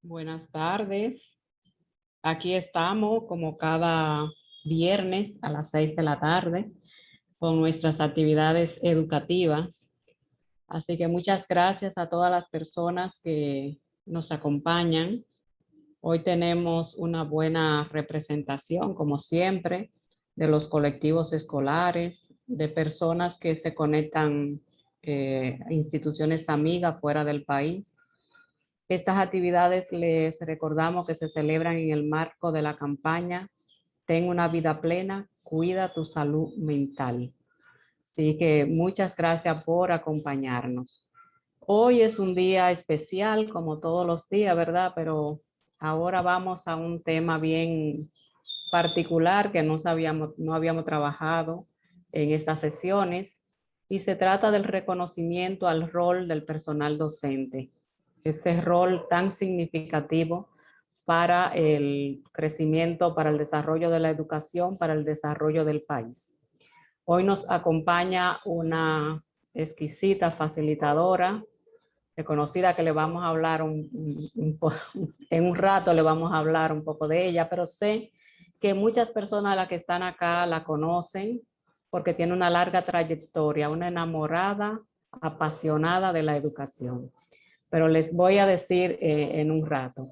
Buenas tardes. Aquí estamos como cada viernes a las 6 de la tarde con nuestras actividades educativas. Así que muchas gracias a todas las personas que nos acompañan. Hoy tenemos una buena representación, como siempre, de los colectivos escolares, de personas que se conectan a instituciones amigas fuera del país. Estas actividades les recordamos que se celebran en el marco de la campaña Ten una vida plena, cuida tu salud mental. Así que muchas gracias por acompañarnos. Hoy es un día especial, como todos los días, ¿verdad? Pero ahora vamos a un tema bien particular que no habíamos trabajado en estas sesiones, y se trata del reconocimiento al rol del personal docente, ese rol tan significativo para el crecimiento, para el desarrollo de la educación, para el desarrollo del país. Hoy nos acompaña una exquisita facilitadora, reconocida, que le vamos a hablar en un rato le vamos a hablar un poco de ella, pero sé que muchas personas de las que están acá la conocen porque tiene una larga trayectoria, una enamorada, apasionada de la educación. Pero les voy a decir en un rato.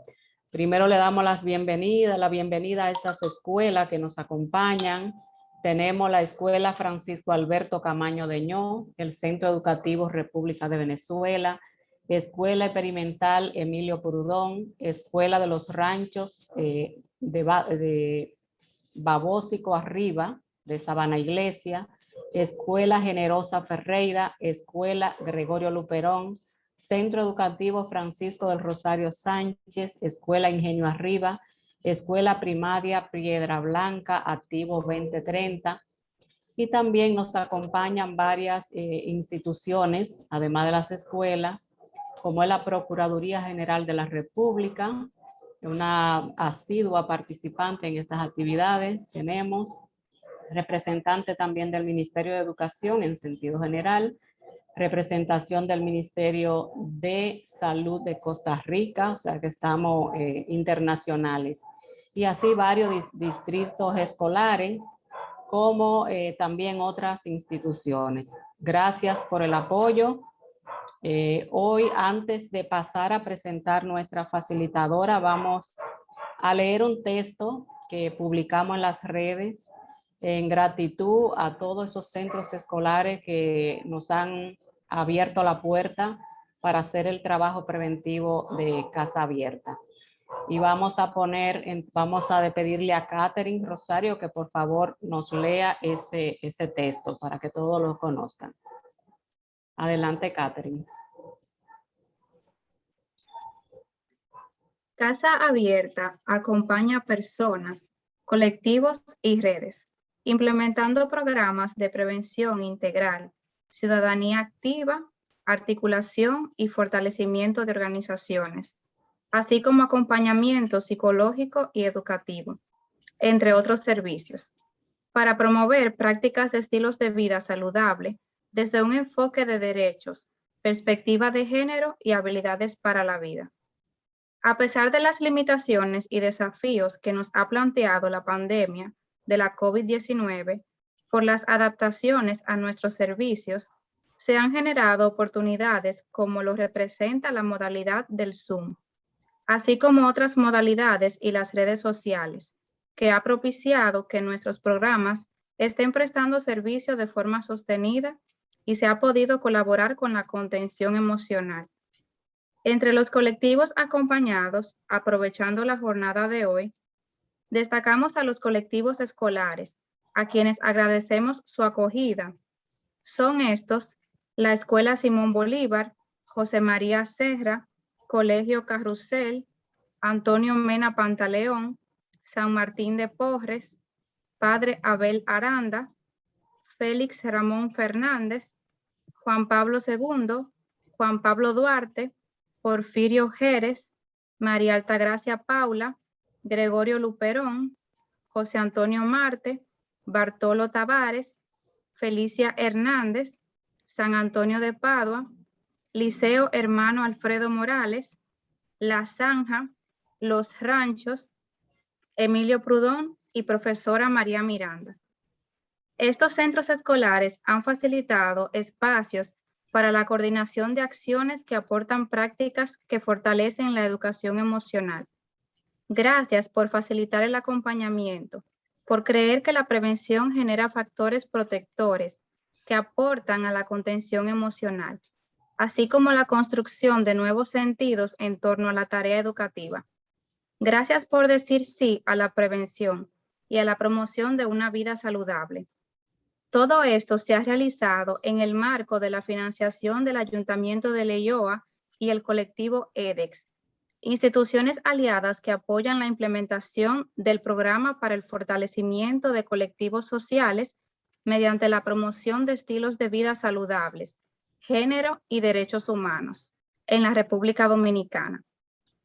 Primero le damos la bienvenida a estas escuelas que nos acompañan. Tenemos la Escuela Francisco Alberto Camaño Deñó, el Centro Educativo República de Venezuela, Escuela Experimental Emilio Purudón, Escuela de los Ranchos de Babósico Arriba, de Sabana Iglesia, Escuela Generosa Ferreira, Escuela Gregorio Luperón, Centro Educativo Francisco del Rosario Sánchez, Escuela Ingenio Arriba, Escuela Primaria Piedra Blanca, Activo 2030, y también nos acompañan varias instituciones, además de las escuelas, como es la Procuraduría General de la República, una asidua participante en estas actividades. Tenemos representante también del Ministerio de Educación en sentido general, representación del Ministerio de Salud de Costa Rica, o sea que estamos internacionales, y así varios distritos escolares, como también otras instituciones. Gracias por el apoyo. Hoy, antes de pasar a presentar nuestra facilitadora, vamos a leer un texto que publicamos en las redes en gratitud a todos esos centros escolares que nos han abierto la puerta para hacer el trabajo preventivo de Casa Abierta. Y vamos a pedirle a Catherine Rosario que por favor nos lea ese texto para que todos lo conozcan. Adelante, Catherine. Casa Abierta acompaña a personas, colectivos y redes, implementando programas de prevención integral, ciudadanía activa, articulación y fortalecimiento de organizaciones, así como acompañamiento psicológico y educativo, entre otros servicios, para promover prácticas de estilos de vida saludable desde un enfoque de derechos, perspectiva de género y habilidades para la vida. A pesar de las limitaciones y desafíos que nos ha planteado la pandemia de la COVID-19, por las adaptaciones a nuestros servicios, se han generado oportunidades como lo representa la modalidad del Zoom, así como otras modalidades y las redes sociales, que ha propiciado que nuestros programas estén prestando servicio de forma sostenida y se ha podido colaborar con la contención emocional. Entre los colectivos acompañados, aprovechando la jornada de hoy, destacamos a los colectivos escolares, a quienes agradecemos su acogida. Son estos: la Escuela Simón Bolívar, José María Serra, Colegio Carrusel, Antonio Mena Pantaleón, San Martín de Porres, Padre Abel Aranda, Félix Ramón Fernández, Juan Pablo II, Juan Pablo Duarte, Porfirio Jerez, María Altagracia Paula, Gregorio Luperón, José Antonio Marte, Bartolo Tavares, Felicia Hernández, San Antonio de Padua, Liceo Hermano Alfredo Morales, La Zanja, Los Ranchos, Emilio Prudón y profesora María Miranda. Estos centros escolares han facilitado espacios para la coordinación de acciones que aportan prácticas que fortalecen la educación emocional. Gracias por facilitar el acompañamiento, por creer que la prevención genera factores protectores que aportan a la contención emocional, así como la construcción de nuevos sentidos en torno a la tarea educativa. Gracias por decir sí a la prevención y a la promoción de una vida saludable. Todo esto se ha realizado en el marco de la financiación del Ayuntamiento de Leioa y el colectivo EDEX, instituciones aliadas que apoyan la implementación del programa para el fortalecimiento de colectivos sociales mediante la promoción de estilos de vida saludables, género y derechos humanos en la República Dominicana,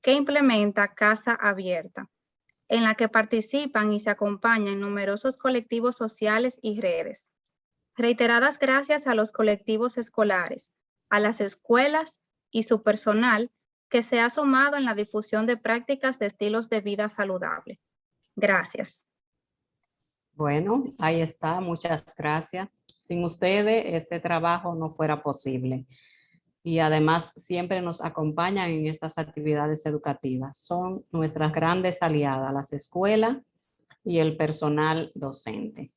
que implementa Casa Abierta, en la que participan y se acompañan numerosos colectivos sociales y redes. Reiteradas gracias a los colectivos escolares, a las escuelas y su personal que se ha sumado en la difusión de prácticas de estilos de vida saludable. Gracias. Bueno, ahí está, muchas gracias. Sin ustedes este trabajo no fuera posible. Y además siempre nos acompañan en estas actividades educativas. Son nuestras grandes aliadas, las escuelas y el personal docente.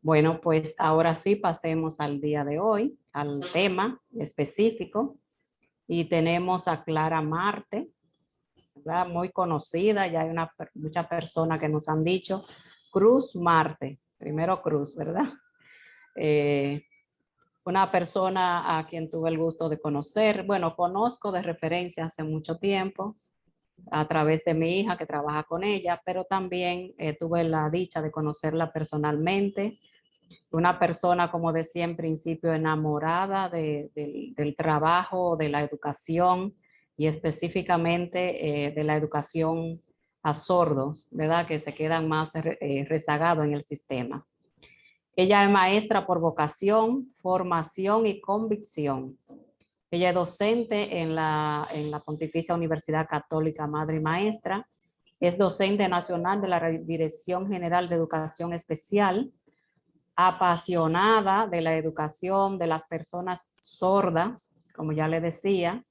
Bueno, pues ahora sí pasemos al día de hoy, al tema específico. Y tenemos a Clara Marte, ¿verdad? Muy conocida, ya hay muchas personas que nos han dicho Cruz Marte, primero Cruz, ¿verdad? Una persona a quien tuve el gusto de conocer, bueno, conozco de referencia hace mucho tiempo, a través de mi hija que trabaja con ella, pero también tuve la dicha de conocerla personalmente. Una persona, como decía en principio, enamorada del trabajo, de la educación y específicamente de la educación a sordos, ¿verdad? Que se quedan más rezagados en el sistema. Ella es maestra por vocación, formación y convicción. Ella es docente en la Pontificia Universidad Católica Madre y Maestra. Es docente nacional de la Dirección General de Educación Especial, apasionada de la educación de las personas sordas, como ya le decía,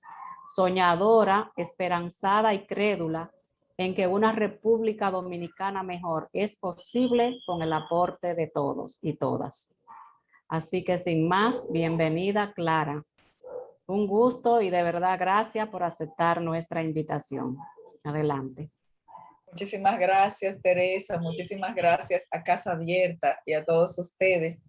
soñadora, esperanzada y crédula en que una República Dominicana mejor es posible con el aporte de todos y todas. Así que sin más, bienvenida Clara. Un gusto y de verdad gracias por aceptar nuestra invitación. Adelante. Muchísimas gracias, Teresa. Muchísimas gracias a Casa Abierta y a todos ustedes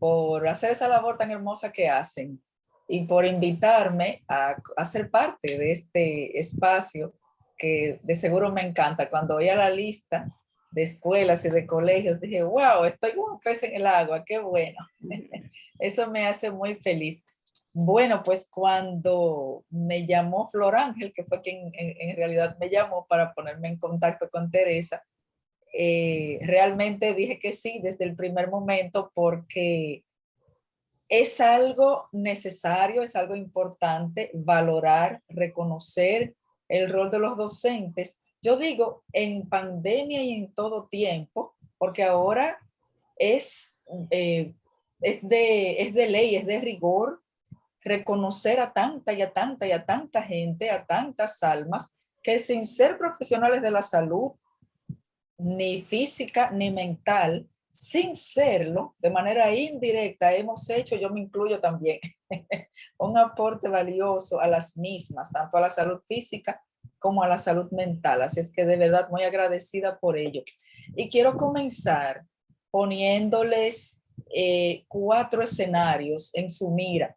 por hacer esa labor tan hermosa que hacen y por invitarme a ser parte de este espacio que de seguro me encanta. Cuando oía la lista de escuelas y de colegios, dije, wow, estoy como un pez en el agua, qué bueno. Eso me hace muy feliz. Bueno, pues cuando me llamó Flor Ángel, que fue quien en realidad me llamó para ponerme en contacto con Teresa, realmente dije que sí desde el primer momento porque es algo necesario, es algo importante valorar, reconocer el rol de los docentes. Yo digo en pandemia y en todo tiempo, porque ahora es de ley, es de rigor reconocer a tanta y a tanta y a tanta gente, a tantas almas, que sin ser profesionales de la salud, ni física ni mental, sin serlo, de manera indirecta, hemos hecho, yo me incluyo también, un aporte valioso a las mismas, tanto a la salud física como a la salud mental. Así es que de verdad muy agradecida por ello. Y quiero comenzar poniéndoles 4 escenarios en su mira,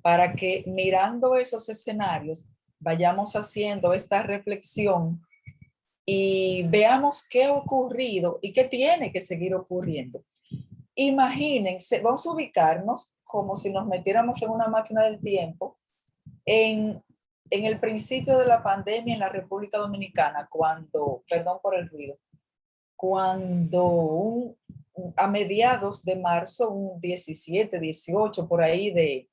para que mirando esos escenarios vayamos haciendo esta reflexión y veamos qué ha ocurrido y qué tiene que seguir ocurriendo. Imagínense, vamos a ubicarnos como si nos metiéramos en una máquina del tiempo en el principio de la pandemia en la República Dominicana, cuando, perdón por el ruido, cuando a mediados de marzo, un 17, 18, por ahí de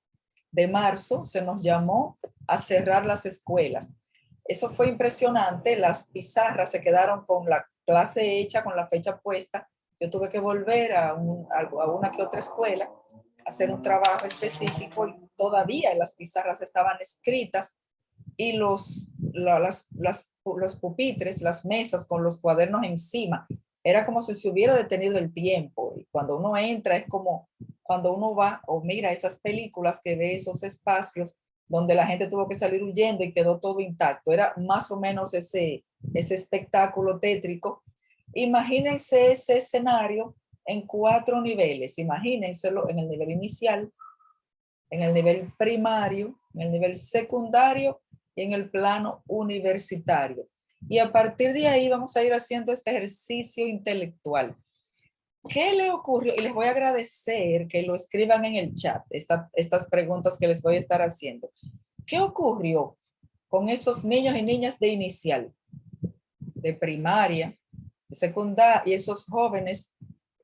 marzo, se nos llamó a cerrar las escuelas. Eso fue impresionante. Las pizarras se quedaron con la clase hecha, con la fecha puesta. Yo tuve que volver a una que otra escuela a hacer un trabajo específico y todavía las pizarras estaban escritas y los pupitres, las mesas con los cuadernos encima. Era como si se hubiera detenido el tiempo. Y cuando uno entra es como cuando uno va o mira esas películas que ve esos espacios donde la gente tuvo que salir huyendo y quedó todo intacto. Era más o menos ese espectáculo tétrico. Imagínense ese escenario en 4 niveles. Imagínenselo en el nivel inicial, en el nivel primario, en el nivel secundario y en el plano universitario. Y a partir de ahí vamos a ir haciendo este ejercicio intelectual. ¿Qué le ocurrió? Y les voy a agradecer que lo escriban en el chat, estas preguntas que les voy a estar haciendo. ¿Qué ocurrió con esos niños y niñas de inicial, de primaria, de secundaria, y esos jóvenes,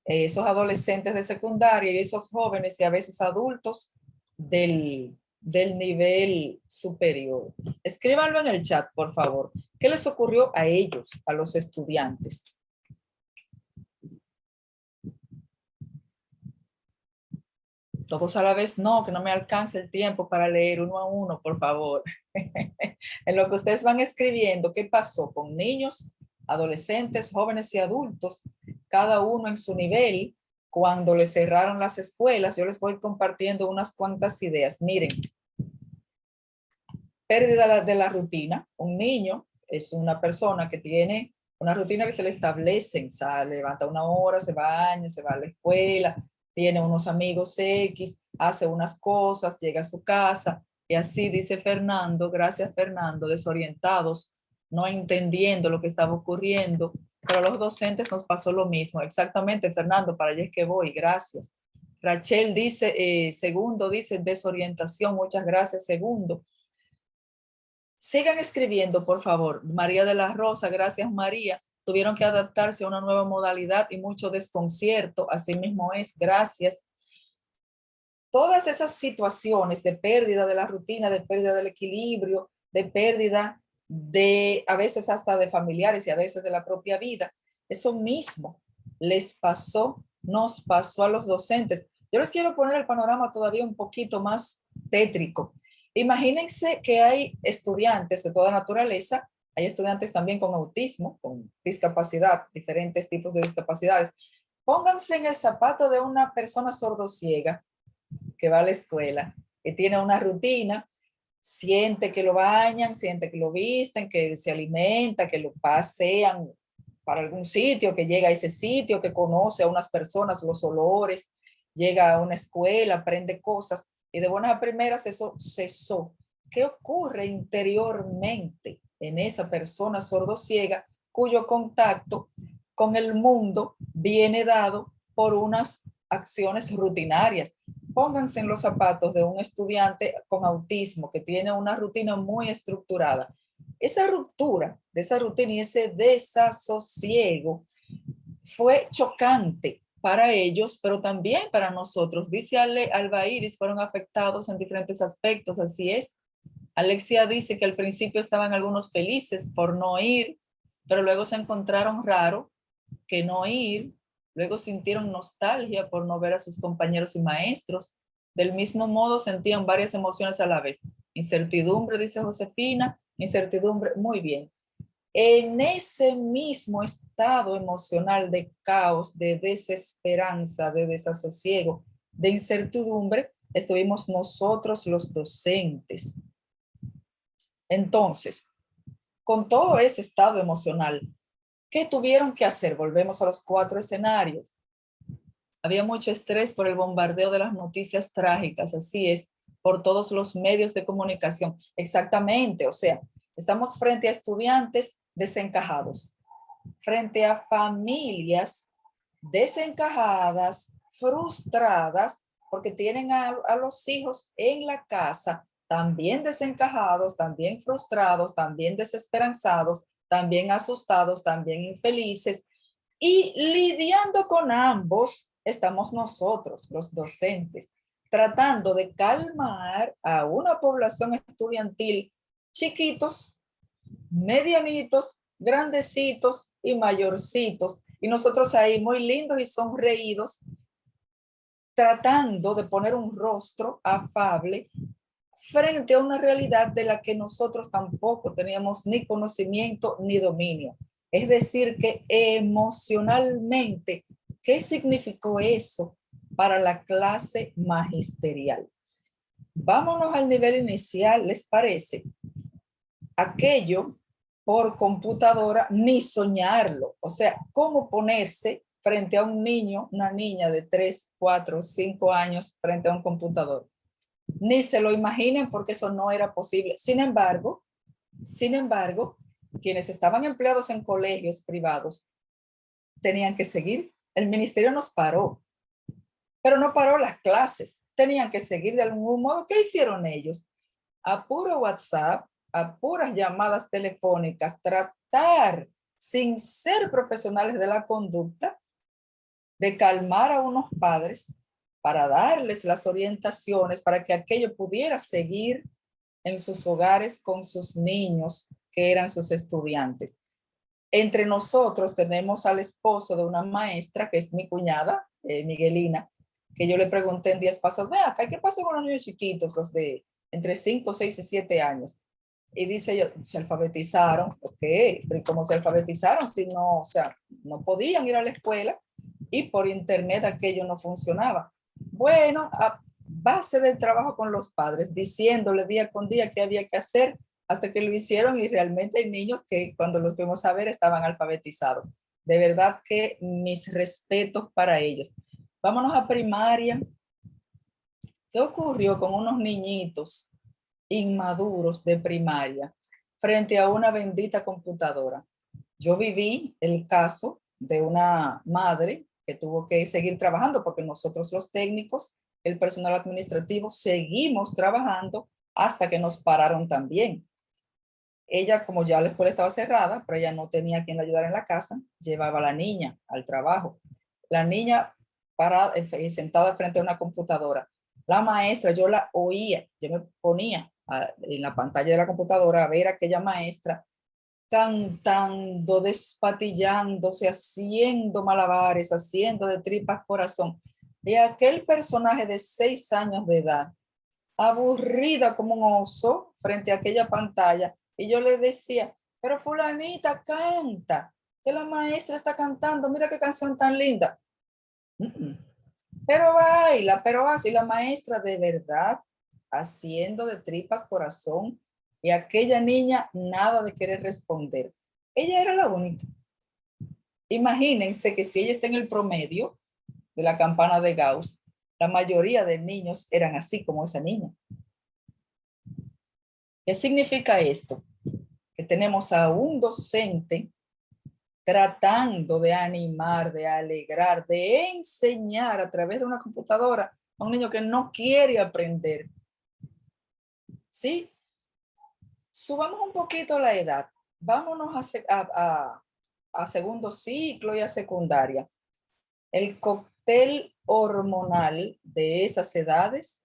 esos adolescentes de secundaria y esos jóvenes y a veces adultos del nivel superior? Escríbanlo en el chat, por favor. ¿Qué les ocurrió a ellos, a los estudiantes? Todos a la vez, no, que no me alcance el tiempo para leer uno a uno, por favor. En lo que ustedes van escribiendo, ¿qué pasó con niños, adolescentes, jóvenes y adultos, cada uno en su nivel, cuando les cerraron las escuelas? Yo les voy compartiendo unas cuantas ideas. Miren, pérdida de la rutina. Un niño es una persona que tiene una rutina que se le establece, sale, levanta una hora, se baña, se va a la escuela, tiene unos amigos X, hace unas cosas, llega a su casa, y así dice Fernando, gracias Fernando, desorientados, no entendiendo lo que estaba ocurriendo. Pero a los docentes nos pasó lo mismo. Exactamente, Fernando, para allá es que voy, gracias. Rachel dice, Segundo dice desorientación, muchas gracias, Segundo. Sigan escribiendo, por favor. María de la Rosa, gracias María. Tuvieron que adaptarse a una nueva modalidad y mucho desconcierto. Así mismo es, gracias. Todas esas situaciones de pérdida de la rutina, de pérdida del equilibrio, de pérdida de, a veces hasta de familiares y a veces de la propia vida, eso mismo les pasó, nos pasó a los docentes. Yo les quiero poner el panorama todavía un poquito más tétrico. Imagínense que hay estudiantes de toda naturaleza, hay estudiantes también con autismo, con discapacidad, diferentes tipos de discapacidades. Pónganse en el zapato de una persona sordociega que va a la escuela, que tiene una rutina, siente que lo bañan, siente que lo visten, que se alimenta, que lo pasean para algún sitio, que llega a ese sitio, que conoce a unas personas, los olores, llega a una escuela, aprende cosas, y de buenas a primeras eso cesó. ¿Qué ocurre interiormente en esa persona sordociega cuyo contacto con el mundo viene dado por unas acciones rutinarias? Pónganse en los zapatos de un estudiante con autismo que tiene una rutina muy estructurada. Esa ruptura de esa rutina y ese desasosiego fue chocante para ellos, pero también para nosotros. Dice Alba Iris, fueron afectados en diferentes aspectos, así es. Alexia dice que al principio estaban algunos felices por no ir, pero luego se encontraron raro que no ir, luego sintieron nostalgia por no ver a sus compañeros y maestros. Del mismo modo sentían varias emociones a la vez. Incertidumbre, dice Josefina, incertidumbre, muy bien. En ese mismo estado emocional de caos, de desesperanza, de desasosiego, de incertidumbre, estuvimos nosotros los docentes. Entonces, con todo ese estado emocional, ¿qué tuvieron que hacer? Volvemos a los 4 escenarios. Había mucho estrés por el bombardeo de las noticias trágicas, así es, por todos los medios de comunicación. Exactamente, o sea, estamos frente a estudiantes desencajados, frente a familias desencajadas, frustradas, porque tienen a los hijos en la casa, también desencajados, también frustrados, también desesperanzados, también asustados, también infelices, y lidiando con ambos estamos nosotros, los docentes, tratando de calmar a una población estudiantil chiquitos, medianitos, grandecitos y mayorcitos. Y nosotros ahí muy lindos y sonreídos, tratando de poner un rostro afable frente a una realidad de la que nosotros tampoco teníamos ni conocimiento ni dominio. Es decir, que emocionalmente, ¿qué significó eso para la clase magisterial? Vámonos al nivel inicial, ¿les parece? Aquello por computadora, ni soñarlo. O sea, ¿cómo ponerse frente a un niño, una niña de 3, 4, 5 años frente a un computador? Ni se lo imaginen porque eso no era posible. Sin embargo, quienes estaban empleados en colegios privados tenían que seguir. El ministerio nos paró, pero no paró las clases. Tenían que seguir de algún modo. ¿Qué hicieron ellos? A puro WhatsApp, a puras llamadas telefónicas, tratar, sin ser profesionales de la conducta, de calmar a unos padres para darles las orientaciones para que aquello pudiera seguir en sus hogares con sus niños, que eran sus estudiantes. Entre nosotros tenemos al esposo de una maestra, que es mi cuñada, Miguelina, que yo le pregunté en días pasados, ve acá, ¿qué pasa con los niños chiquitos, los de entre 5, 6 y 7 años? Y dice, se alfabetizaron. Ok, pero ¿cómo se alfabetizaron? Si no, o sea, no podían ir a la escuela y por internet aquello no funcionaba. Bueno, a base del trabajo con los padres, diciéndole día con día qué había que hacer, hasta que lo hicieron y realmente hay niños que cuando los fuimos a ver estaban alfabetizados. De verdad que mis respetos para ellos. Vámonos a primaria. ¿Qué ocurrió con unos niñitos inmaduros de primaria frente a una bendita computadora? Yo viví el caso de una madre que tuvo que seguir trabajando porque nosotros los técnicos, el personal administrativo, seguimos trabajando hasta que nos pararon también. Ella, como ya la escuela estaba cerrada, pero ella no tenía quien la ayudara en la casa, llevaba a la niña al trabajo. La niña parada, sentada frente a una computadora. La maestra, yo la oía, yo me ponía en la pantalla de la computadora a ver a aquella maestra cantando, despatillándose, haciendo malabares, haciendo de tripas corazón. Y aquel personaje de 6 años de edad, aburrida como un oso frente a aquella pantalla, y yo le decía, pero fulanita canta, que la maestra está cantando, mira qué canción tan linda. Pero baila, pero así la maestra de verdad, haciendo de tripas corazón, y aquella niña nada de querer responder. Ella era la única. Imagínense que si ella está en el promedio de la campana de Gauss, la mayoría de niños eran así como esa niña. ¿Qué significa esto? Que tenemos a un docente tratando de animar, de alegrar, de enseñar a través de una computadora a un niño que no quiere aprender. ¿Sí? Subamos un poquito la edad. Vámonos a segundo ciclo y a secundaria. El cóctel hormonal de esas edades,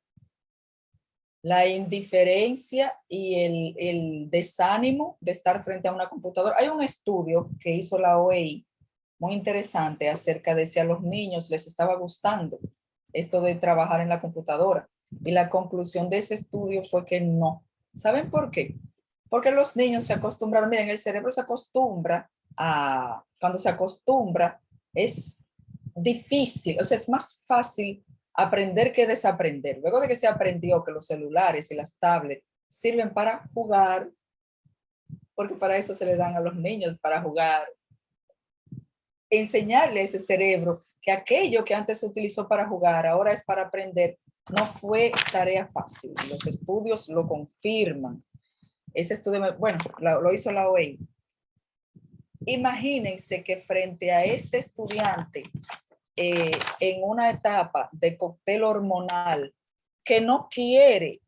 la indiferencia y el desánimo de estar frente a una computadora. Hay un estudio que hizo la OEI muy interesante acerca de si a los niños les estaba gustando esto de trabajar en la computadora. Y la conclusión de ese estudio fue que no. ¿Saben por qué? Porque los niños se acostumbraron, miren, el cerebro se acostumbra cuando se acostumbra, es difícil, o sea, es más fácil aprender que desaprender. Luego de que se aprendió que los celulares y las tablets sirven para jugar, porque para eso se le dan a los niños, para jugar, enseñarle a ese cerebro que aquello que antes se utilizó para jugar, ahora es para aprender, no fue tarea fácil. Los estudios lo confirman. Ese estudio, bueno, lo hizo la OEI. Imagínense que frente a este estudiante en una etapa de cóctel hormonal que no quiere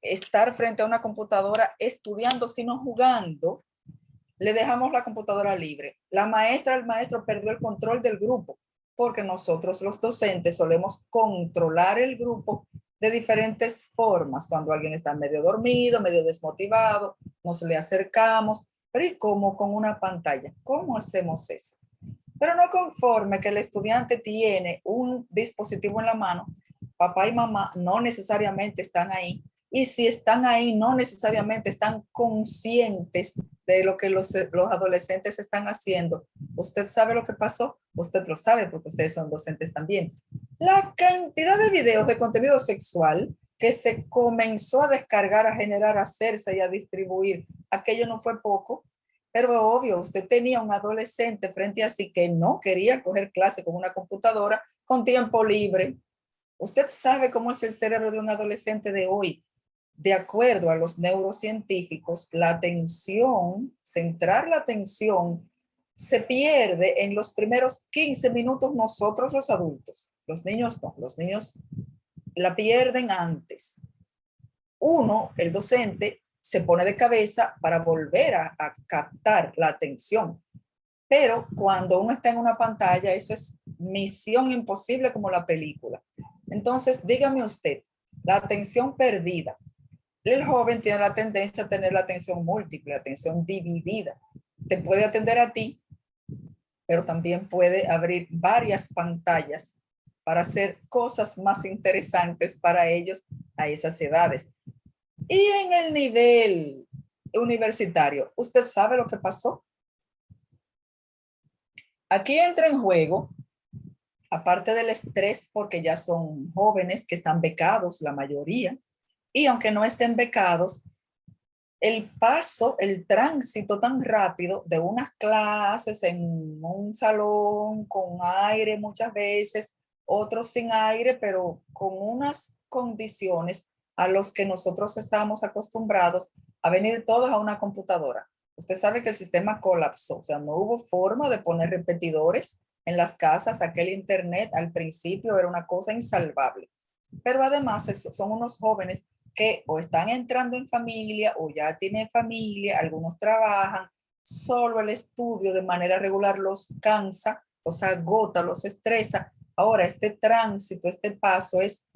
estar frente a una computadora estudiando, sino jugando, le dejamos la computadora libre. La maestra, el maestro perdió el control del grupo, porque nosotros los docentes solemos controlar el grupo de diferentes formas. Cuando alguien está medio dormido, medio desmotivado, nos le acercamos, Pero ¿y cómo con una pantalla? ¿Cómo hacemos eso? Pero no conforme que el estudiante tiene un dispositivo en la mano, papá y mamá no necesariamente están ahí. Y si están ahí, no necesariamente están conscientes de lo que los adolescentes están haciendo. ¿Usted sabe lo que pasó? Usted lo sabe porque ustedes son docentes también. La cantidad de videos de contenido sexual que se comenzó a descargar, a generar, a hacerse y a distribuir, aquello no fue poco. Pero obvio, usted tenía un adolescente frente a sí que no quería coger clase con una computadora con tiempo libre. Usted sabe cómo es el cerebro de un adolescente de hoy. De acuerdo a los neurocientíficos, la atención, centrar la atención, se pierde en los primeros 15 minutos nosotros los adultos. Los niños no, los niños la pierden antes. Uno, el docente, se pone de cabeza para volver a captar la atención. Pero cuando uno está en una pantalla, eso es misión imposible como la película. Entonces, dígame usted, la atención perdida. El joven tiene la tendencia a tener la atención múltiple, atención dividida. Te puede atender a ti, pero también puede abrir varias pantallas para hacer cosas más interesantes para ellos a esas edades. Y en el nivel universitario, ¿usted sabe lo que pasó? Aquí entra en juego, aparte del estrés, porque ya son jóvenes que están becados, la mayoría, y aunque no estén becados, el paso, el tránsito tan rápido de unas clases en un salón con aire muchas veces, otros sin aire, pero con unas condiciones a los que nosotros estábamos acostumbrados a venir todos a una computadora. Usted sabe que el sistema colapsó, o sea, no hubo forma de poner repetidores en las casas. Aquel internet al principio era una cosa insalvable. Pero además son unos jóvenes que o están entrando en familia o ya tienen familia, algunos trabajan, solo el estudio de manera regular los cansa, los agota, los estresa. Ahora este tránsito, este paso es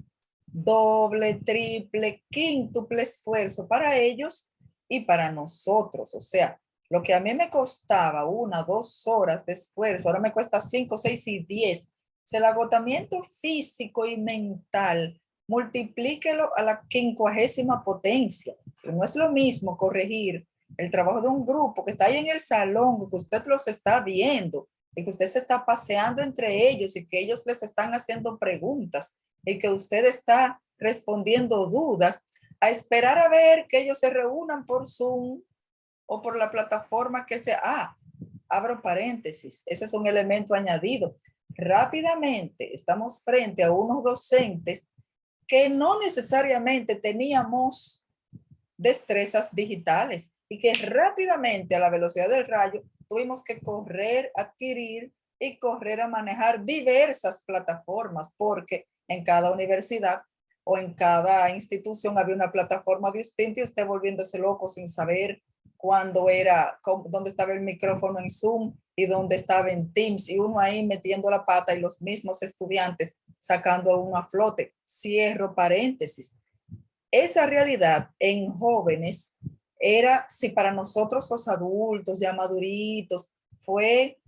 doble, triple, quíntuple esfuerzo para ellos y para nosotros. O sea, lo que a mí me costaba 1, 2 horas de esfuerzo, ahora me cuesta 5, 6 y 10. O sea, el agotamiento físico y mental, multiplíquelo a la 50ª potencia. No es lo mismo corregir el trabajo de un grupo que está ahí en el salón, que usted los está viendo y que usted se está paseando entre ellos y que ellos les están haciendo preguntas y que usted está respondiendo dudas, a esperar a ver que ellos se reúnan por Zoom o por la plataforma que sea. Abro paréntesis, ese es un elemento añadido. Rápidamente estamos frente a unos docentes que no necesariamente teníamos destrezas digitales y que rápidamente a la velocidad del rayo tuvimos que correr, adquirir y correr a manejar diversas plataformas, porque en cada universidad o en cada institución había una plataforma distinta y usted volviéndose loco sin saber cuándo era, dónde estaba el micrófono en Zoom y dónde estaba en Teams, y uno ahí metiendo la pata y los mismos estudiantes sacando a uno a flote. Cierro paréntesis. Esa realidad en jóvenes era, si para nosotros los adultos ya maduritos fue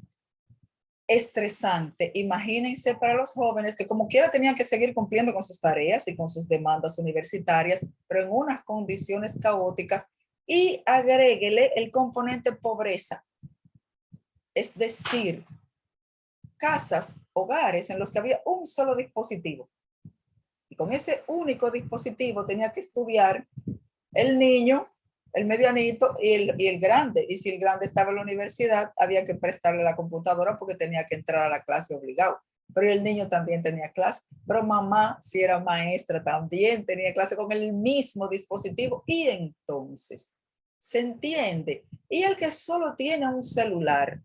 estresante, imagínense para los jóvenes que como quiera tenían que seguir cumpliendo con sus tareas y con sus demandas universitarias, pero en unas condiciones caóticas, y agréguele el componente pobreza, es decir, casas, hogares en los que había un solo dispositivo. Y con ese único dispositivo tenía que estudiar el niño, el medianito y el grande. Y si el grande estaba en la universidad, había que prestarle la computadora porque tenía que entrar a la clase obligado. Pero el niño también tenía clase. Pero mamá, si era maestra, también tenía clase con el mismo dispositivo. Y entonces, ¿se entiende? Y el que solo tiene un celular,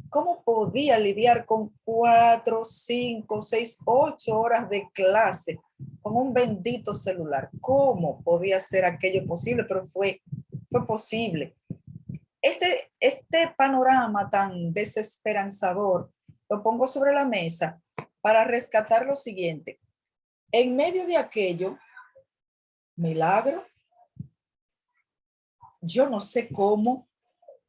¿cómo podía lidiar con 4, 5, 6, 8 horas de clase con un bendito celular? ¿Cómo podía ser aquello posible? Pero fue posible. Este panorama tan desesperanzador lo pongo sobre la mesa para rescatar lo siguiente. En medio de aquello, milagro, yo no sé cómo,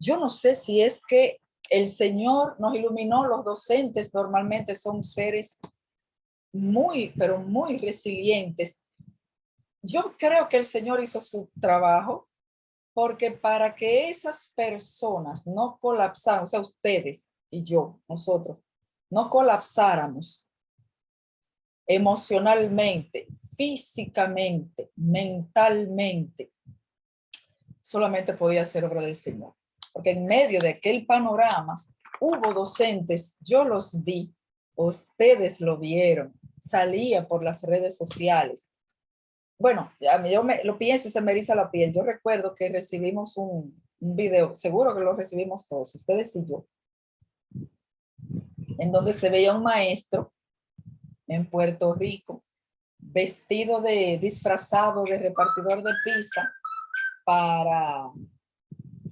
Yo no sé si es que el Señor nos iluminó, los docentes normalmente son seres muy, pero muy resilientes. Yo creo que el Señor hizo su trabajo porque para que esas personas no colapsaran, o sea, ustedes y yo, nosotros, no colapsáramos emocionalmente, físicamente, mentalmente, solamente podía ser obra del Señor. Porque en medio de aquel panorama hubo docentes, yo los vi, ustedes lo vieron, salía por las redes sociales. Bueno, yo lo pienso y se me eriza la piel. Yo recuerdo que recibimos un video, seguro que lo recibimos todos, ustedes y yo, en donde se veía un maestro en Puerto Rico vestido disfrazado de repartidor de pizza para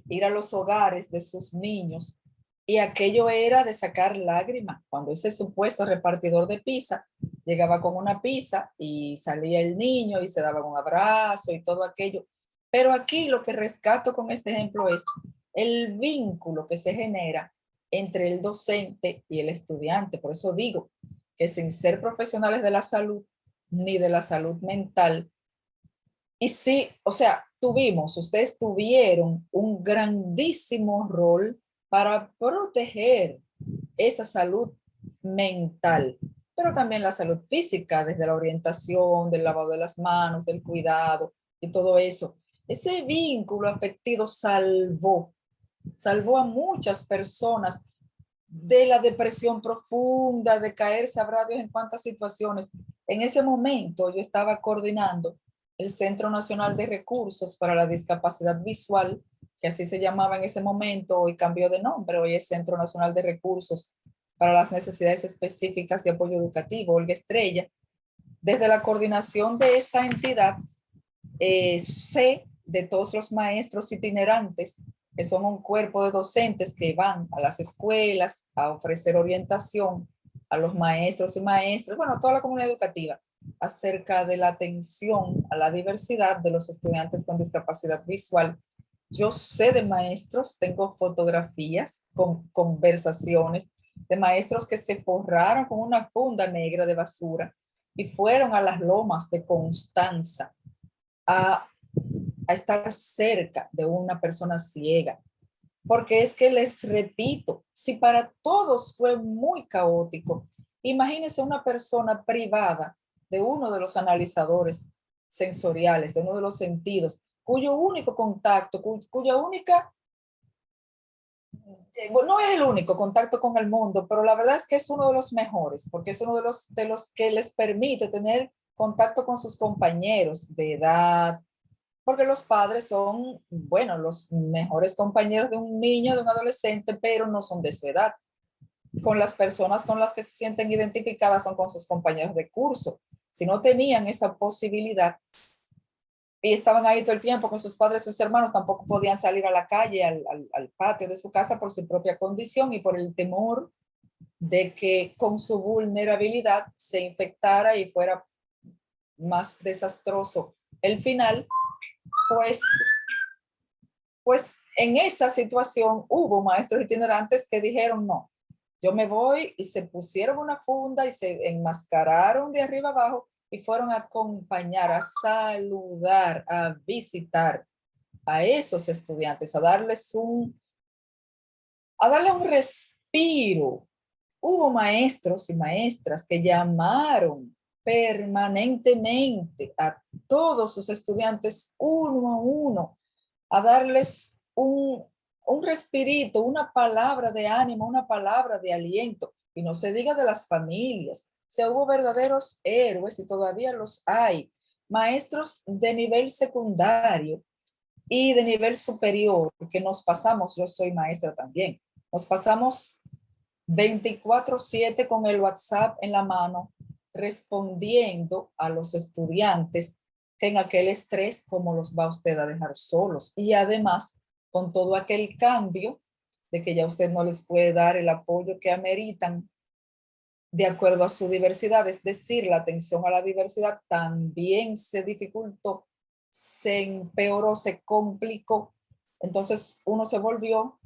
ir a los hogares de sus niños, y aquello era de sacar lágrimas cuando ese supuesto repartidor de pizza llegaba con una pizza y salía el niño y se daba un abrazo y todo aquello. Pero aquí lo que rescato con este ejemplo es el vínculo que se genera entre el docente y el estudiante. Por eso digo que sin ser profesionales de la salud ni de la salud mental, y sí, o sea, ustedes tuvieron un grandísimo rol para proteger esa salud mental, pero también la salud física, desde la orientación, del lavado de las manos, del cuidado y todo eso. Ese vínculo afectivo salvó a muchas personas de la depresión profunda, de caer, sabrá Dios en cuántas situaciones. En ese momento yo estaba coordinando el Centro Nacional de Recursos para la Discapacidad Visual, que así se llamaba en ese momento, hoy cambió de nombre, hoy es Centro Nacional de Recursos para las Necesidades Específicas de Apoyo Educativo, Olga Estrella. Desde la coordinación de esa entidad, sé de todos los maestros itinerantes, que son un cuerpo de docentes que van a las escuelas a ofrecer orientación a los maestros y maestras, bueno, a toda la comunidad educativa, acerca de la atención a la diversidad de los estudiantes con discapacidad visual. Yo sé de maestros, tengo fotografías con conversaciones de maestros que se forraron con una funda negra de basura y fueron a las lomas de Constanza a, a estar cerca de una persona ciega. Porque es que les repito, si para todos fue muy caótico, imagínense una persona privada de uno de los analizadores sensoriales, de uno de los sentidos, cuyo único contacto, cuya única, no es el único contacto con el mundo, pero la verdad es que es uno de los mejores, porque es uno de los que les permite tener contacto con sus compañeros de edad, porque los padres son, bueno, los mejores compañeros de un niño, de un adolescente, pero no son de su edad. Con las personas con las que se sienten identificadas son con sus compañeros de curso. Si no tenían esa posibilidad y estaban ahí todo el tiempo con sus padres y sus hermanos, tampoco podían salir a la calle, al patio de su casa por su propia condición y por el temor de que con su vulnerabilidad se infectara y fuera más desastroso el final. Pues, pues en esa situación hubo maestros itinerantes que dijeron no, yo me voy, y se pusieron una funda y se enmascararon de arriba abajo y fueron a acompañar, a saludar, a visitar a esos estudiantes, a darle un respiro. Hubo maestros y maestras que llamaron permanentemente a todos sus estudiantes uno a uno, a darles un respirito, una palabra de ánimo, una palabra de aliento, y no se diga de las familias. O sea, hubo verdaderos héroes y todavía los hay, maestros de nivel secundario y de nivel superior, que nos pasamos, yo soy maestra también, nos pasamos 24/7 con el WhatsApp en la mano, respondiendo a los estudiantes que en aquel estrés, ¿cómo los va usted a dejar solos? Y además, con todo aquel cambio de que ya usted no les puede dar el apoyo que ameritan de acuerdo a su diversidad, es decir, la atención a la diversidad también se dificultó, se empeoró, se complicó. Entonces uno se volvió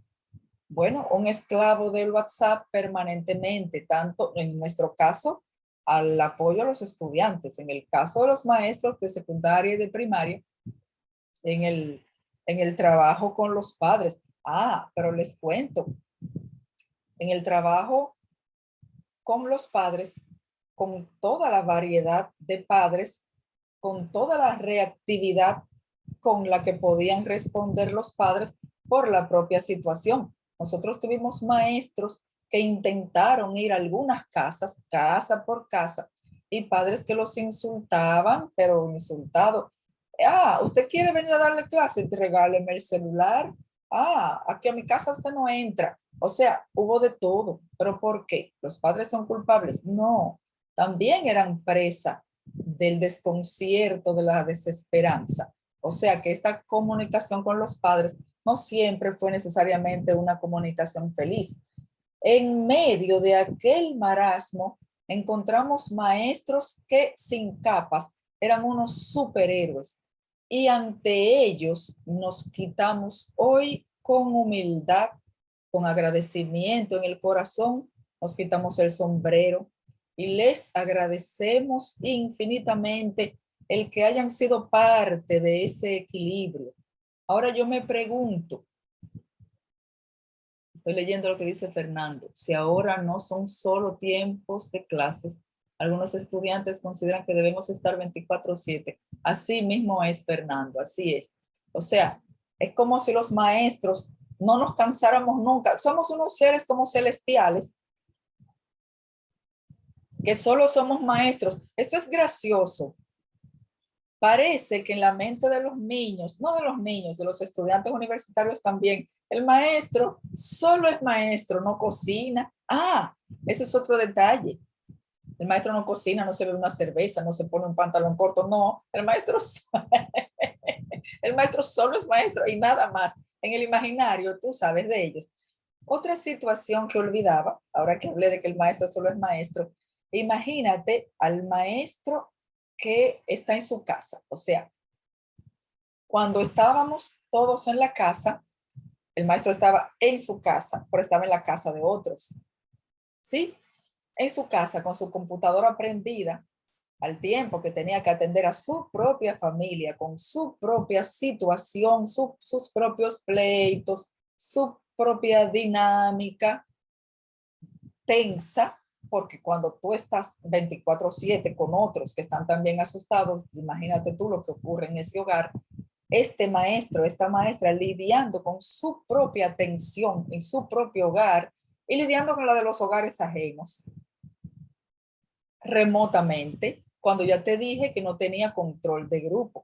Bueno, un esclavo del WhatsApp permanentemente, tanto en nuestro caso, al apoyo a los estudiantes, en el caso de los maestros de secundaria y de primaria, en el trabajo con los padres. Pero les cuento, en el trabajo con los padres, con toda la variedad de padres, con toda la reactividad con la que podían responder los padres por la propia situación. Nosotros tuvimos maestros que intentaron ir a algunas casas, casa por casa, y padres que los insultaban, pero insultado. ¿Usted quiere venir a darle clase? Regáleme el celular. Aquí a mi casa usted no entra. O sea, hubo de todo. ¿Pero por qué? ¿Los padres son culpables? No, también eran presa del desconcierto, de la desesperanza. O sea que esta comunicación con los padres no siempre fue necesariamente una comunicación feliz. En medio de aquel marasmo encontramos maestros que sin capas eran unos superhéroes y ante ellos nos quitamos hoy con humildad, con agradecimiento en el corazón, nos quitamos el sombrero y les agradecemos infinitamente el que hayan sido parte de ese equilibrio. Ahora yo me pregunto, estoy leyendo lo que dice Fernando, si ahora no son solo tiempos de clases, algunos estudiantes consideran que debemos estar 24/7. Así mismo es, Fernando, así es. O sea, es como si los maestros no nos cansáramos nunca. Somos unos seres como celestiales que solo somos maestros. Esto es gracioso. Parece que en la mente de los niños, no de los niños, de los estudiantes universitarios también, el maestro solo es maestro, no cocina. Ese es otro detalle. El maestro no cocina, no se bebe una cerveza, no se pone un pantalón corto, no. El maestro solo es maestro y nada más. En el imaginario, tú sabes de ellos. Otra situación que olvidaba, ahora que hablé de que el maestro solo es maestro, imagínate al maestro que está en su casa. O sea, cuando estábamos todos en la casa, el maestro estaba en su casa, pero estaba en la casa de otros. ¿Sí? En su casa con su computadora prendida, al tiempo que tenía que atender a su propia familia, con su propia situación, sus propios pleitos, su propia dinámica tensa, porque cuando tú estás 24/7 con otros que están también asustados, imagínate tú lo que ocurre en ese hogar. Este maestro, esta maestra lidiando con su propia tensión en su propio hogar y lidiando con la de los hogares ajenos remotamente, cuando ya te dije que no tenía control de grupo.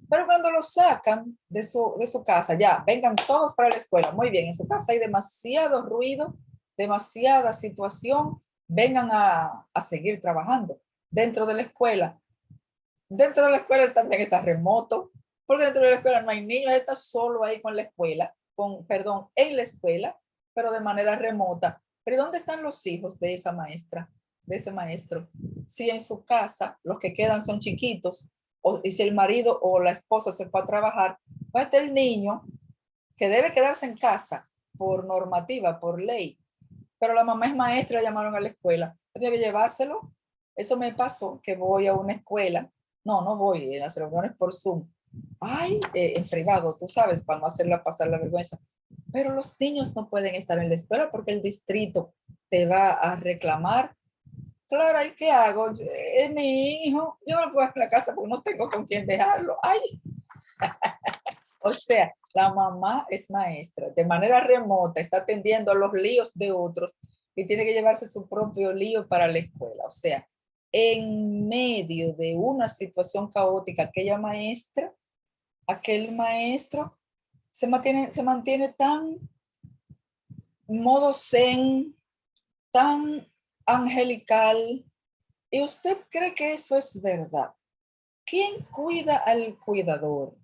Pero cuando lo sacan de su casa, ya, vengan todos para la escuela. Muy bien, en su casa hay demasiado ruido, demasiada situación, vengan a seguir trabajando. Dentro de la escuela también está remoto, porque dentro de la escuela no hay niños, está solo ahí con la escuela, en la escuela, pero de manera remota. Pero ¿dónde están los hijos de esa maestra, de ese maestro? Si en su casa los que quedan son chiquitos, y si el marido o la esposa se fue a trabajar, va a estar el niño que debe quedarse en casa por normativa, por ley, pero la mamá es maestra, llamaron a la escuela, debe llevárselo. Eso me pasó, que voy a una escuela, no voy, en las reuniones por Zoom, en privado, tú sabes, para no hacerla pasar la vergüenza, pero los niños no pueden estar en la escuela porque el distrito te va a reclamar. Claro, ¿y qué hago? Es mi hijo, yo no lo puedo ir a la casa porque no tengo con quién dejarlo. O sea, la mamá es maestra, de manera remota, está atendiendo a los líos de otros y tiene que llevarse su propio lío para la escuela. O sea, en medio de una situación caótica, aquel maestro se mantiene tan modo zen, tan angelical. ¿Y usted cree que eso es verdad? ¿Quién cuida al cuidador?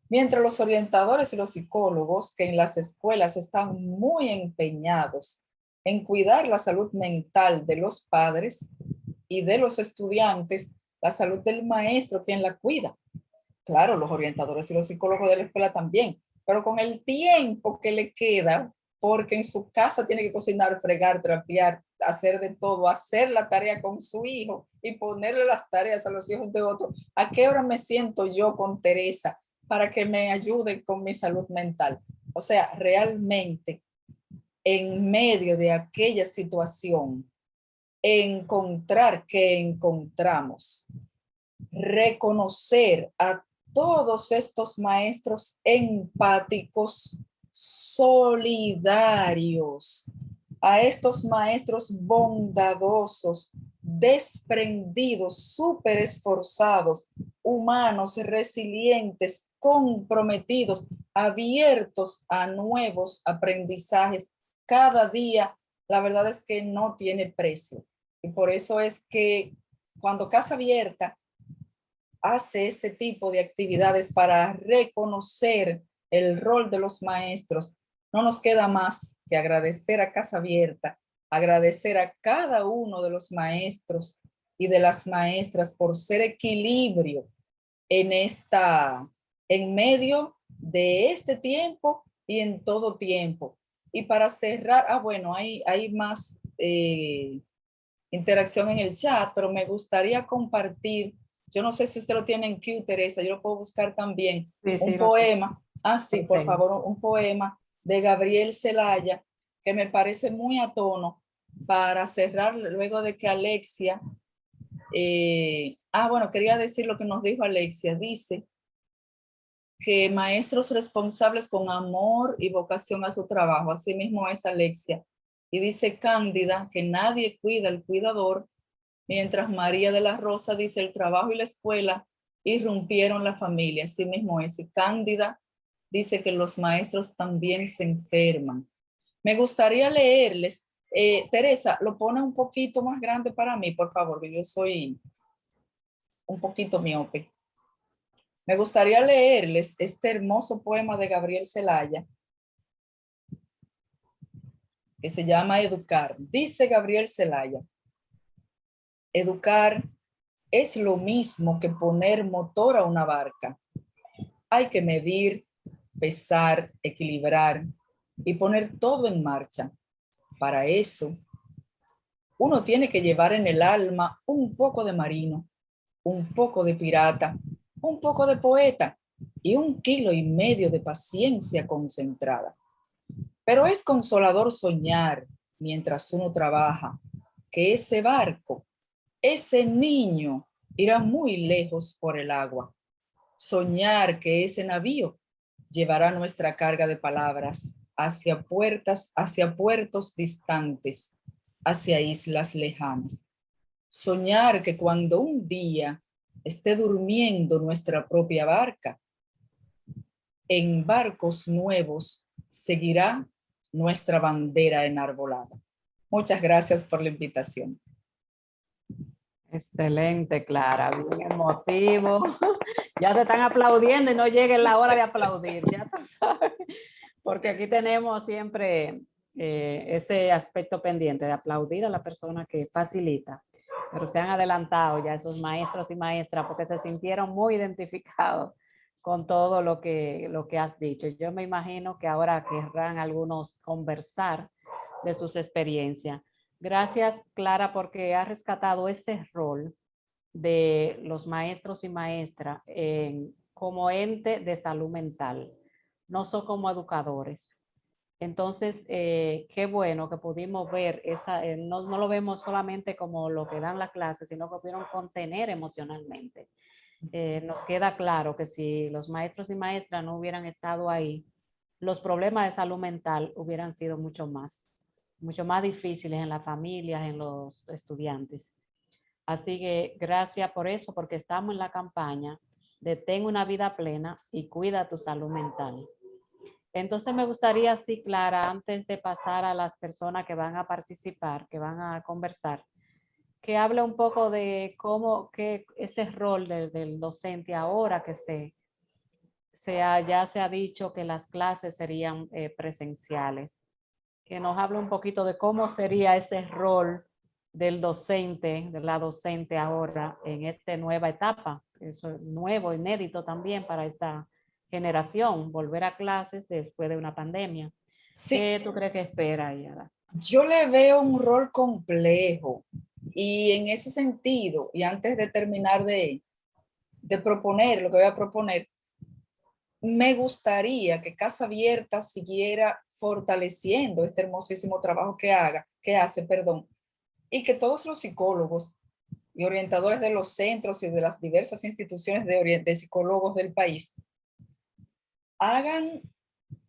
Mientras los orientadores y los psicólogos que en las escuelas están muy empeñados en cuidar la salud mental de los padres y de los estudiantes, la salud del maestro, ¿quién la cuida? Claro, los orientadores y los psicólogos de la escuela también, pero con el tiempo que le queda, porque en su casa tiene que cocinar, fregar, trapear, hacer de todo, hacer la tarea con su hijo y ponerle las tareas a los hijos de otro. ¿A qué hora me siento yo con Teresa para que me ayude con mi salud mental? O sea, realmente en medio de aquella situación, encontrar que encontramos, reconocer a todos estos maestros empáticos, solidarios, a estos maestros bondadosos, desprendidos, súper esforzados, humanos, resilientes, comprometidos, abiertos a nuevos aprendizajes cada día. La verdad es que no tiene precio. Y por eso es que cuando Casa Abierta hace este tipo de actividades para reconocer el rol de los maestros, no nos queda más que agradecer a Casa Abierta, agradecer a cada uno de los maestros y de las maestras por ser equilibrio en medio de este tiempo y en todo tiempo. Y para cerrar, bueno, hay más interacción en el chat, pero me gustaría compartir, yo no sé si usted lo tiene en Q, Teresa, yo lo puedo buscar también, Sí, sí, un poema, sí, por tengo. favor, un poema de Gabriel Zelaya, que me parece muy a tono para cerrar luego de que Alexia, bueno, quería decir lo que nos dijo Alexia, dice que maestros responsables con amor y vocación a su trabajo, así mismo es Alexia. Y dice Cándida que nadie cuida al cuidador, mientras María de la Rosa dice el trabajo y la escuela irrumpieron la familia, así mismo es. Y Cándida dice que los maestros también se enferman. Me gustaría leerles, Teresa, lo pone un poquito más grande para mí, por favor, que yo soy un poquito miope. Me gustaría leerles este hermoso poema de Gabriel Zelaya, que se llama Educar. Dice Gabriel Zelaya: educar es lo mismo que poner motor a una barca. Hay que medir, pesar, equilibrar y poner todo en marcha. Para eso, uno tiene que llevar en el alma un poco de marino, un poco de pirata, un poco de poeta y 1,5 kilos de paciencia concentrada. Pero es consolador soñar, mientras uno trabaja, que ese barco, ese niño, irá muy lejos por el agua. Soñar que ese navío llevará nuestra carga de palabras hacia puertos distantes, hacia islas lejanas. Soñar que cuando un día esté durmiendo nuestra propia barca, en barcos nuevos seguirá nuestra bandera enarbolada. Muchas gracias por la invitación. Excelente, Clara, bien emotivo. Ya te están aplaudiendo y no llegue la hora de aplaudir, ya tú sabes, porque aquí tenemos siempre ese aspecto pendiente de aplaudir a la persona que facilita, pero se han adelantado ya esos maestros y maestras porque se sintieron muy identificados con todo lo que has dicho. Yo me imagino que ahora querrán algunos conversar de sus experiencias. Gracias, Clara, porque has rescatado ese rol de los maestros y maestras como ente de salud mental, no son como educadores. Entonces, qué bueno que pudimos ver no lo vemos solamente como lo que dan la clase, sino que pudieron contener emocionalmente. Nos queda claro que si los maestros y maestras no hubieran estado ahí, los problemas de salud mental hubieran sido mucho más difíciles en las familias, en los estudiantes. Así que gracias por eso, porque estamos en la campaña de ten una vida plena y cuida tu salud mental. Entonces me gustaría, sí, Clara, antes de pasar a las personas que van a participar, que van a conversar, que hable un poco de cómo que ese rol del docente ahora que ya se ha dicho que las clases serían presenciales, que nos hable un poquito de cómo sería ese rol del docente, de la docente ahora en esta nueva etapa. Eso es nuevo, inédito también para esta generación, volver a clases después de una pandemia. Sí, ¿Qué tú crees que espera, Yara? yo le veo un rol complejo y en ese sentido, y antes de terminar de proponer lo que voy a proponer, me gustaría que Casa Abierta siguiera fortaleciendo este hermosísimo trabajo que hace, perdón, y que todos los psicólogos y orientadores de los centros y de las diversas instituciones de psicólogos del país hagan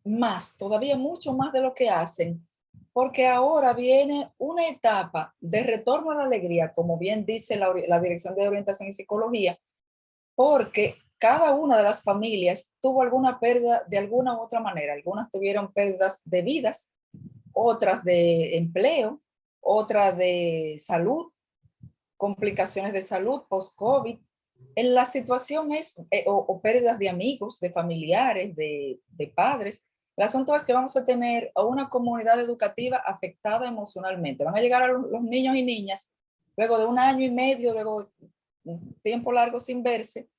más, todavía mucho más de lo que hacen, porque ahora viene una etapa de retorno a la alegría, como bien dice la Dirección de Orientación y Psicología, porque cada una de las familias tuvo alguna pérdida de alguna u otra manera. Algunas tuvieron pérdidas de vidas, otras de empleo, otras de salud, complicaciones de salud post-COVID. La situación es, o pérdidas de amigos, de familiares, de padres. El asunto es que vamos a tener a una comunidad educativa afectada emocionalmente. Van a llegar a los niños y niñas, luego de un año y medio, luego de un tiempo largo sin verse,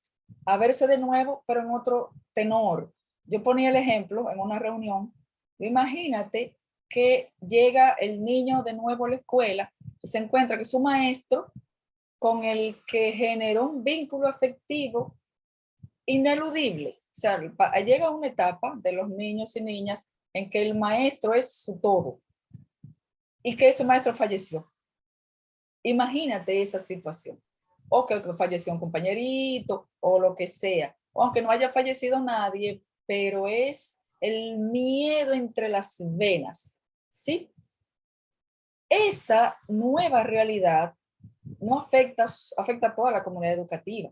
a verse de nuevo, pero en otro tenor. Yo ponía el ejemplo en una reunión. Imagínate que llega el niño de nuevo a la escuela y se encuentra que su maestro, con el que generó un vínculo afectivo ineludible. O sea, llega una etapa de los niños y niñas en que el maestro es su todo y que ese maestro falleció. Imagínate esa situación. O que falleció un compañerito o lo que sea. O aunque no haya fallecido nadie, pero es el miedo entre las venas. ¿Sí? Esa nueva realidad no afecta a toda la comunidad educativa.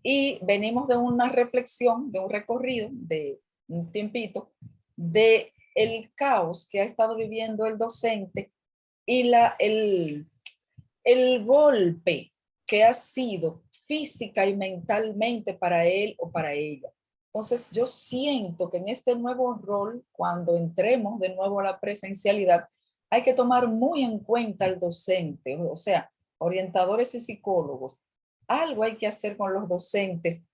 Y venimos de una reflexión, de un recorrido de un tiempito, de el caos que ha estado viviendo el docente y el golpe que ha sido física y mentalmente para él o para ella. Entonces yo siento que en este nuevo rol, cuando entremos de nuevo a la presencialidad, hay que tomar muy en cuenta al docente, o sea, orientadores y psicólogos. Algo hay que hacer con los docentes.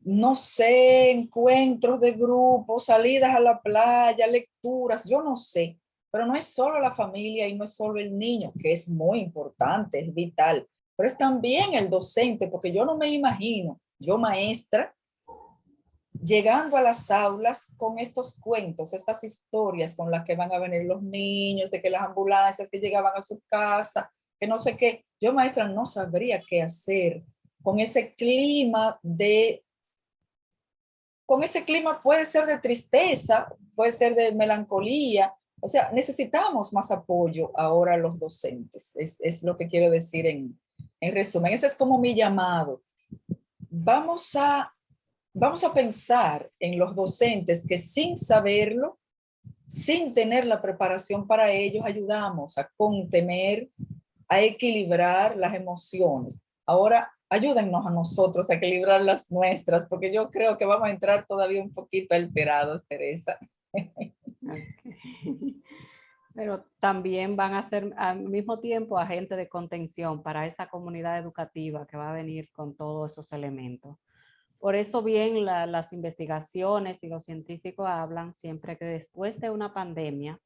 No sé, encuentros de grupo, salidas a la playa, lecturas, yo no sé, pero no es solo la familia y no es solo el niño, que es muy importante, es vital, pero es también el docente, porque yo no me imagino, yo maestra, llegando a las aulas con estos cuentos, estas historias con las que van a venir los niños, de que las ambulancias que llegaban a su casa, que no sé qué, yo maestra no sabría qué hacer con ese clima puede ser de tristeza, puede ser de melancolía. O sea, necesitamos más apoyo ahora los docentes. Es lo que quiero decir en resumen. Ese es como mi llamado. Vamos a pensar en los docentes que sin saberlo, sin tener la preparación para ellos, ayudamos a contener, a equilibrar las emociones. Ahora, ayúdennos a nosotros a equilibrar las nuestras, porque yo creo que vamos a entrar todavía un poquito alterados, Teresa. Okay. Pero también van a ser al mismo tiempo agentes de contención para esa comunidad educativa que va a venir con todos esos elementos. Por eso bien las investigaciones y los científicos hablan siempre que después de una pandemia,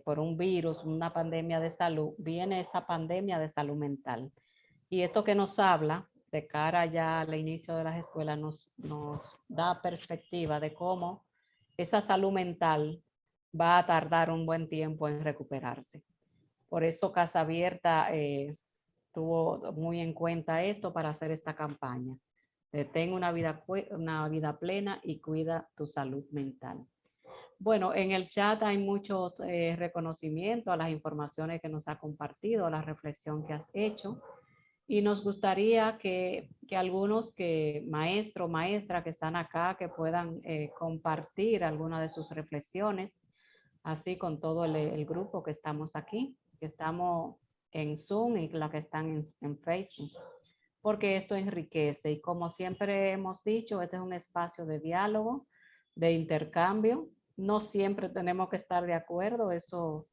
por un virus, una pandemia de salud, viene esa pandemia de salud mental. Y esto que nos habla de cara ya al inicio de las escuelas nos da perspectiva de cómo esa salud mental va a tardar un buen tiempo en recuperarse. Por eso Casa Abierta tuvo muy en cuenta esto para hacer esta campaña. Ten una vida plena y cuida tu salud mental. Bueno, en el chat hay muchos reconocimientos a las informaciones que nos ha compartido, a la reflexión que has hecho. Y nos gustaría que algunos maestro o maestra que están acá, que puedan compartir alguna de sus reflexiones, así con todo el grupo que estamos aquí, que estamos en Zoom y la que están en Facebook, porque esto enriquece. Y como siempre hemos dicho, este es un espacio de diálogo, de intercambio. No siempre tenemos que estar de acuerdo, eso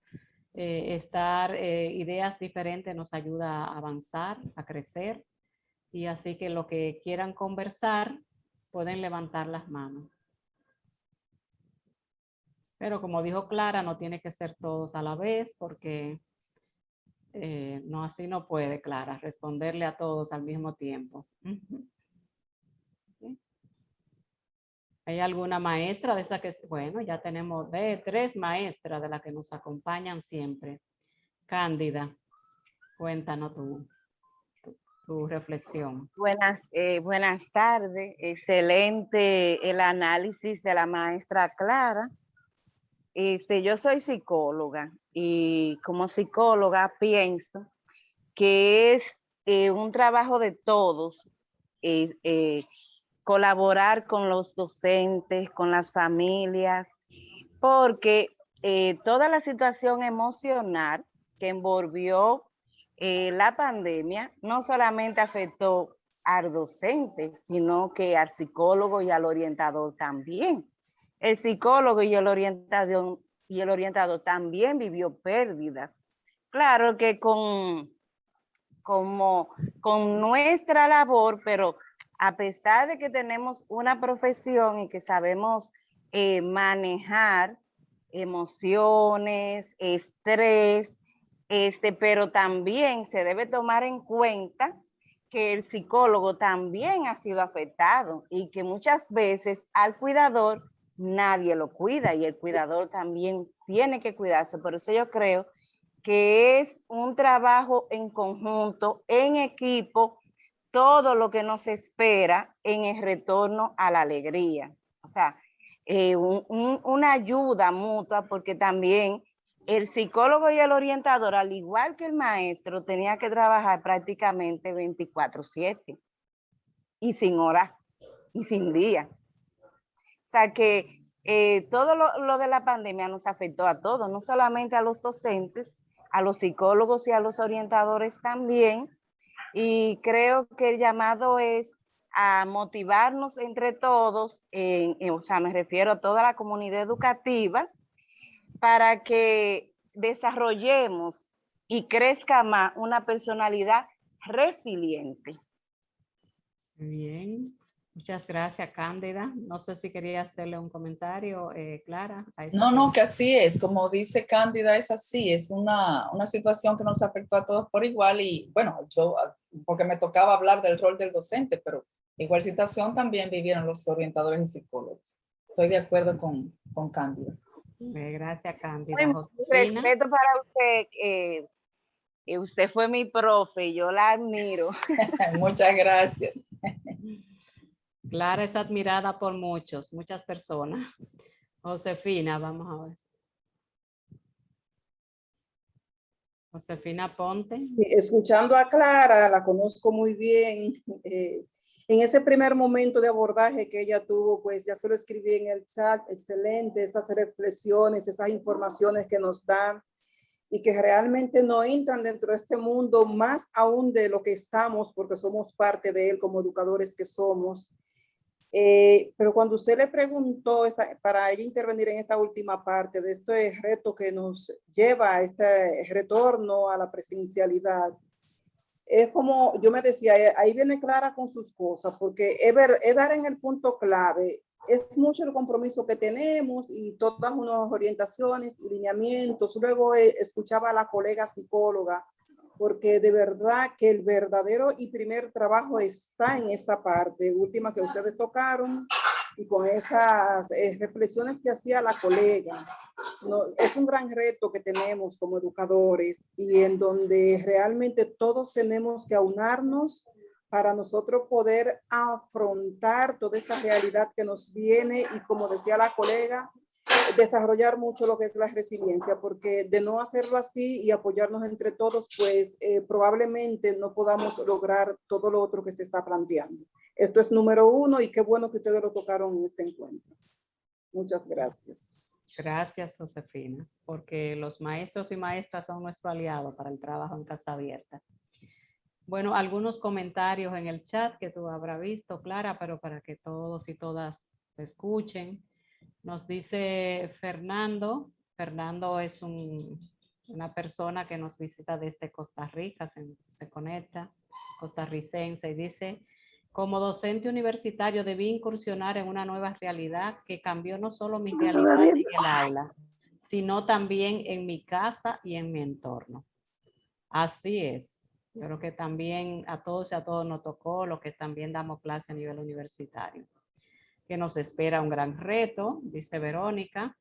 ideas diferentes nos ayuda a avanzar, a crecer, y así que lo que quieran conversar pueden levantar las manos. Pero como dijo Clara, no tiene que ser todos a la vez porque no, así no puede, Clara, responderle a todos al mismo tiempo. Ujú. ¿Sí? ¿Hay alguna maestra de esa que, bueno, ya tenemos de 3 maestras de las que nos acompañan siempre? Cándida, cuéntanos tu reflexión. Buenas tardes. Excelente el análisis de la maestra Clara. Yo soy psicóloga y como psicóloga pienso que es un trabajo de todos colaborar con los docentes, con las familias, porque toda la situación emocional que envolvió la pandemia no solamente afectó al docente, sino que al psicólogo y al orientador también. El psicólogo y el orientador también vivió pérdidas. Claro que con nuestra labor, pero a pesar de que tenemos una profesión y que sabemos manejar emociones, estrés, pero también se debe tomar en cuenta que el psicólogo también ha sido afectado y que muchas veces al cuidador nadie lo cuida y el cuidador también tiene que cuidarse. Por eso yo creo que es un trabajo en conjunto, en equipo, todo lo que nos espera en el retorno a la alegría. O sea, una ayuda mutua, porque también el psicólogo y el orientador, al igual que el maestro, tenía que trabajar prácticamente 24/7 y sin hora y sin día. O sea que todo lo de la pandemia nos afectó a todos, no solamente a los docentes, a los psicólogos y a los orientadores también. Y creo que el llamado es a motivarnos entre todos, o sea, me refiero a toda la comunidad educativa, para que desarrollemos y crezca más una personalidad resiliente. Bien, muchas gracias, Cándida. No sé si quería hacerle un comentario, Clara. A esa No, que así es, como dice Cándida, es así, es una situación que nos afectó a todos por igual y bueno, yo, porque me tocaba hablar del rol del docente, pero igual situación también vivieron los orientadores y psicólogos. Estoy de acuerdo con Cándida. Gracias, Cándida. Mi Josefina. respeto para usted, usted fue mi profe, yo la admiro. Muchas gracias. Clara es admirada por muchas personas. Josefina, vamos a ver. Josefina Ponte. Escuchando a Clara, la conozco muy bien. En ese primer momento de abordaje que ella tuvo, pues ya se lo escribí en el chat, excelente, esas reflexiones, esas informaciones que nos dan y que realmente no entran dentro de este mundo, más aún de lo que estamos, porque somos parte de él como educadores que somos. Pero cuando usted le preguntó para ella intervenir en esta última parte de este reto que nos lleva a este retorno a la presencialidad, es como yo me decía, ahí viene Clara con sus cosas, porque es dar en el punto clave. Es mucho el compromiso que tenemos y todas unas orientaciones y lineamientos. Luego escuchaba a la colega psicóloga, porque de verdad que el verdadero y primer trabajo está en esa parte última que ustedes tocaron y con esas reflexiones que hacía la colega. No, es un gran reto que tenemos como educadores y en donde realmente todos tenemos que aunarnos para nosotros poder afrontar toda esta realidad que nos viene y, como decía la colega, desarrollar mucho lo que es la resiliencia, porque de no hacerlo así y apoyarnos entre todos, pues probablemente no podamos lograr todo lo otro que se está planteando. Esto es número uno y qué bueno que ustedes lo tocaron en este encuentro. Muchas gracias. Gracias, Josefina, porque los maestros y maestras son nuestro aliado para el trabajo en Casa Abierta. Bueno, algunos comentarios en el chat que tú habrás visto, Clara, pero para que todos y todas escuchen. Nos dice Fernando. Fernando es una persona que nos visita desde Costa Rica, se conecta, costarricense, y dice Como docente universitario debí incursionar en una nueva realidad que cambió no solo mi realidad en el aula, sino también en mi casa y en mi entorno. Así es. Yo creo que también a todos y a todos nos tocó lo que también damos clase a nivel universitario. Que nos espera un gran reto, dice Verónica.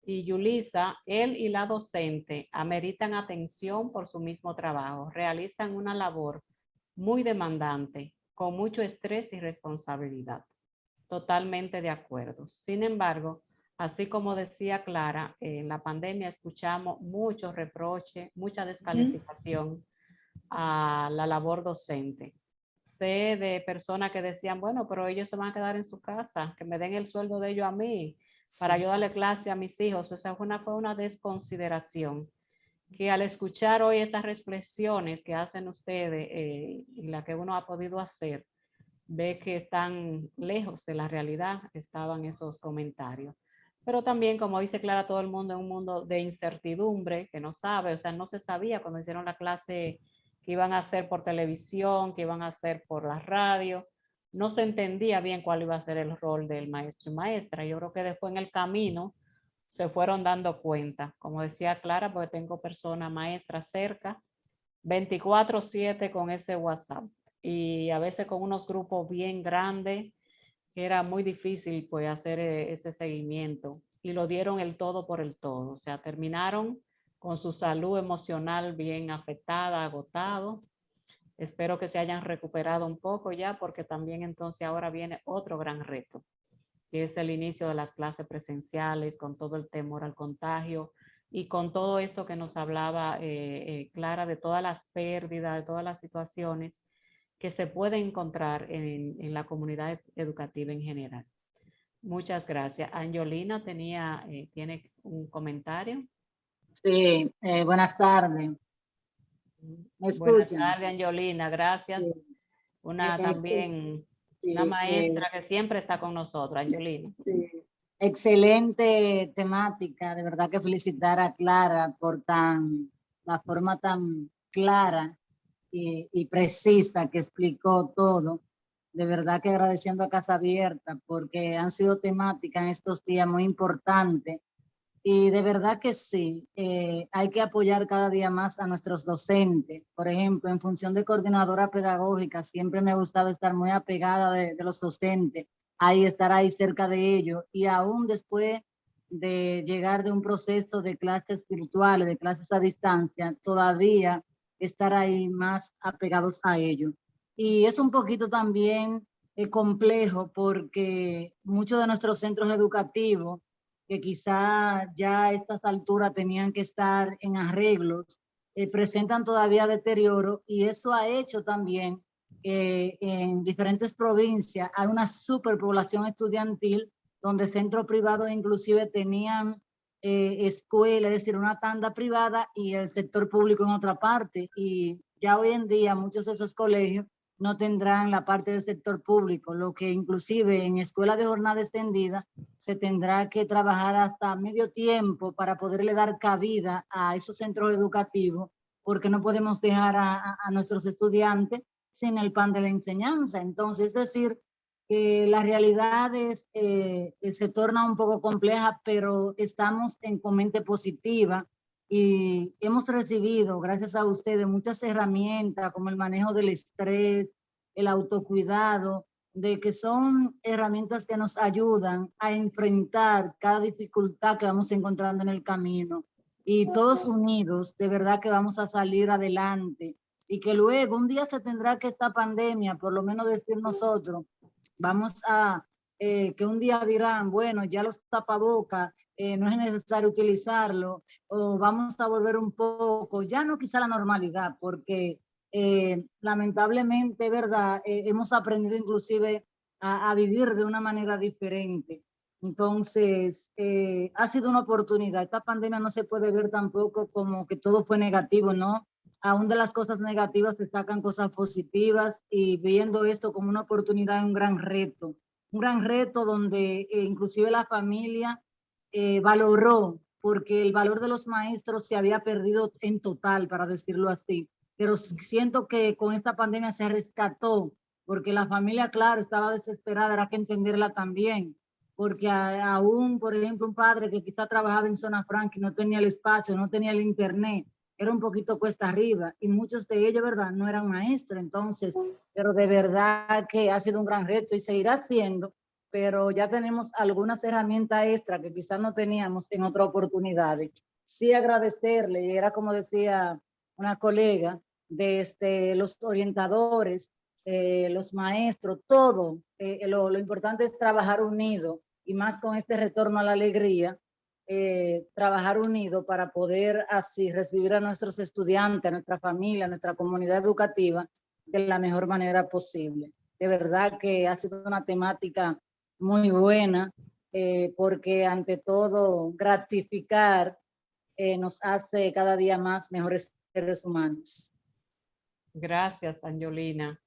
Y Yulisa, él y la docente ameritan atención por su mismo trabajo. Realizan una labor muy demandante, con mucho estrés y responsabilidad. Totalmente de acuerdo. Sin embargo, así como decía Clara, en la pandemia escuchamos mucho reproche, mucha descalificación a la labor docente. Sé de personas que decían, bueno, pero ellos se van a quedar en su casa, que me den el sueldo de ellos a mí, para yo darle clase a mis hijos. O sea, fue una desconsideración que al escuchar hoy estas reflexiones que hacen ustedes y la que uno ha podido hacer, ve que están lejos de la realidad, estaban esos comentarios. Pero también, como dice Clara, todo el mundo en un mundo de incertidumbre, que no sabe, o sea, no se sabía cuando hicieron la clase que iban a hacer por televisión, que iban a hacer por la radio, no se entendía bien cuál iba a ser el rol del maestro y maestra. Yo creo que después en el camino se fueron dando cuenta, como decía Clara, porque tengo personas maestras cerca, 24/7 con ese WhatsApp y a veces con unos grupos bien grandes, que era muy difícil pues hacer ese seguimiento y lo dieron el todo por el todo, o sea, terminaron con su salud emocional bien afectada, agotado. Espero que se hayan recuperado un poco ya, porque también entonces ahora viene otro gran reto, que es el inicio de las clases presenciales, con todo el temor al contagio y con todo esto que nos hablaba Clara, de todas las pérdidas, de todas las situaciones que se pueden encontrar en la comunidad educativa en general. Muchas gracias. Angelina tiene un comentario. Sí, buenas tardes. ¿Me Buenas escuchan? tardes, Angelina. Gracias. Sí. También Sí, una maestra que siempre está con nosotros, Angelina. sí. Excelente temática, de verdad que felicitar a Clara por la forma tan clara y precisa que explicó todo. De verdad que agradeciendo a Casa Abierta porque han sido temáticas en estos días muy importantes. Y de verdad que sí, hay que apoyar cada día más a nuestros docentes. Por ejemplo, en función de coordinadora pedagógica, siempre me ha gustado estar muy apegada de los docentes, estar ahí cerca de ellos. Y aún después de llegar de un proceso de clases virtuales, de clases a distancia, todavía estar ahí más apegados a ellos. Y es un poquito también complejo porque muchos de nuestros centros educativos que quizá ya a estas alturas tenían que estar en arreglos, presentan todavía deterioro y eso ha hecho también en diferentes provincias hay una superpoblación estudiantil donde centros privados inclusive tenían escuela, es decir, una tanda privada y el sector público en otra parte. Y ya hoy en día muchos de esos colegios no tendrán la parte del sector público, lo que inclusive en escuelas de jornada extendida se tendrá que trabajar hasta medio tiempo para poderle dar cabida a esos centros educativos, porque no podemos dejar a nuestros estudiantes sin el pan de la enseñanza. Entonces, es decir, que la realidad se torna un poco compleja, pero estamos con mente positiva y hemos recibido, gracias a ustedes, muchas herramientas como el manejo del estrés, el autocuidado, de que son herramientas que nos ayudan a enfrentar cada dificultad que vamos encontrando en el camino. Y todos unidos, de verdad que vamos a salir adelante. Y que luego, un día se tendrá que esta pandemia, por lo menos decir nosotros, vamos a, que un día dirán, bueno, ya los tapabocas, no es necesario utilizarlo, o vamos a volver un poco, ya no quizá la normalidad, porque lamentablemente, ¿verdad? Hemos aprendido inclusive a vivir de una manera diferente. Entonces, ha sido una oportunidad. Esta pandemia no se puede ver tampoco como que todo fue negativo, ¿no? Aún de las cosas negativas se sacan cosas positivas y viendo esto como una oportunidad, un gran reto donde inclusive la familia valoró, porque el valor de los maestros se había perdido en total, para decirlo así. Pero siento que con esta pandemia se rescató porque la familia, claro, estaba desesperada, era que entenderla también, porque aún, por ejemplo, un padre que quizá trabajaba en zona franca y no tenía el espacio, no tenía el internet, era un poquito cuesta arriba, y muchos de ellos, ¿verdad?, no eran maestros, entonces, pero de verdad que ha sido un gran reto y seguirá siendo, pero ya tenemos algunas herramientas extra que quizás no teníamos en otras oportunidades. Sí agradecerle, y era como decía una colega, los orientadores, los maestros, todo. Lo importante es trabajar unido, y más con este retorno a la alegría, trabajar unido para poder así recibir a nuestros estudiantes, a nuestra familia, a nuestra comunidad educativa de la mejor manera posible. De verdad que ha sido una temática muy buena, porque ante todo gratificar nos hace cada día más mejores seres humanos. Gracias, Angelina.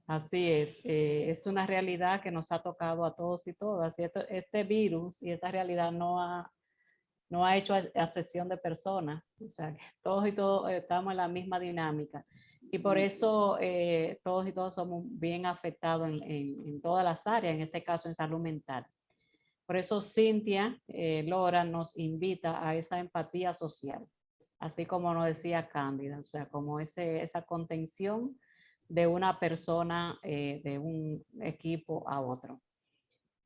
Así es una realidad que nos ha tocado a todos y todas. Y este virus y esta realidad no ha hecho excepción de personas. O sea, que todos y todos estamos en la misma dinámica. Y por eso todos y todos somos bien afectados en todas las áreas, en este caso en salud mental. Por eso Cintia Lora nos invita a esa empatía social, así como nos decía Cándida, o sea, como esa contención de una persona, de un equipo a otro,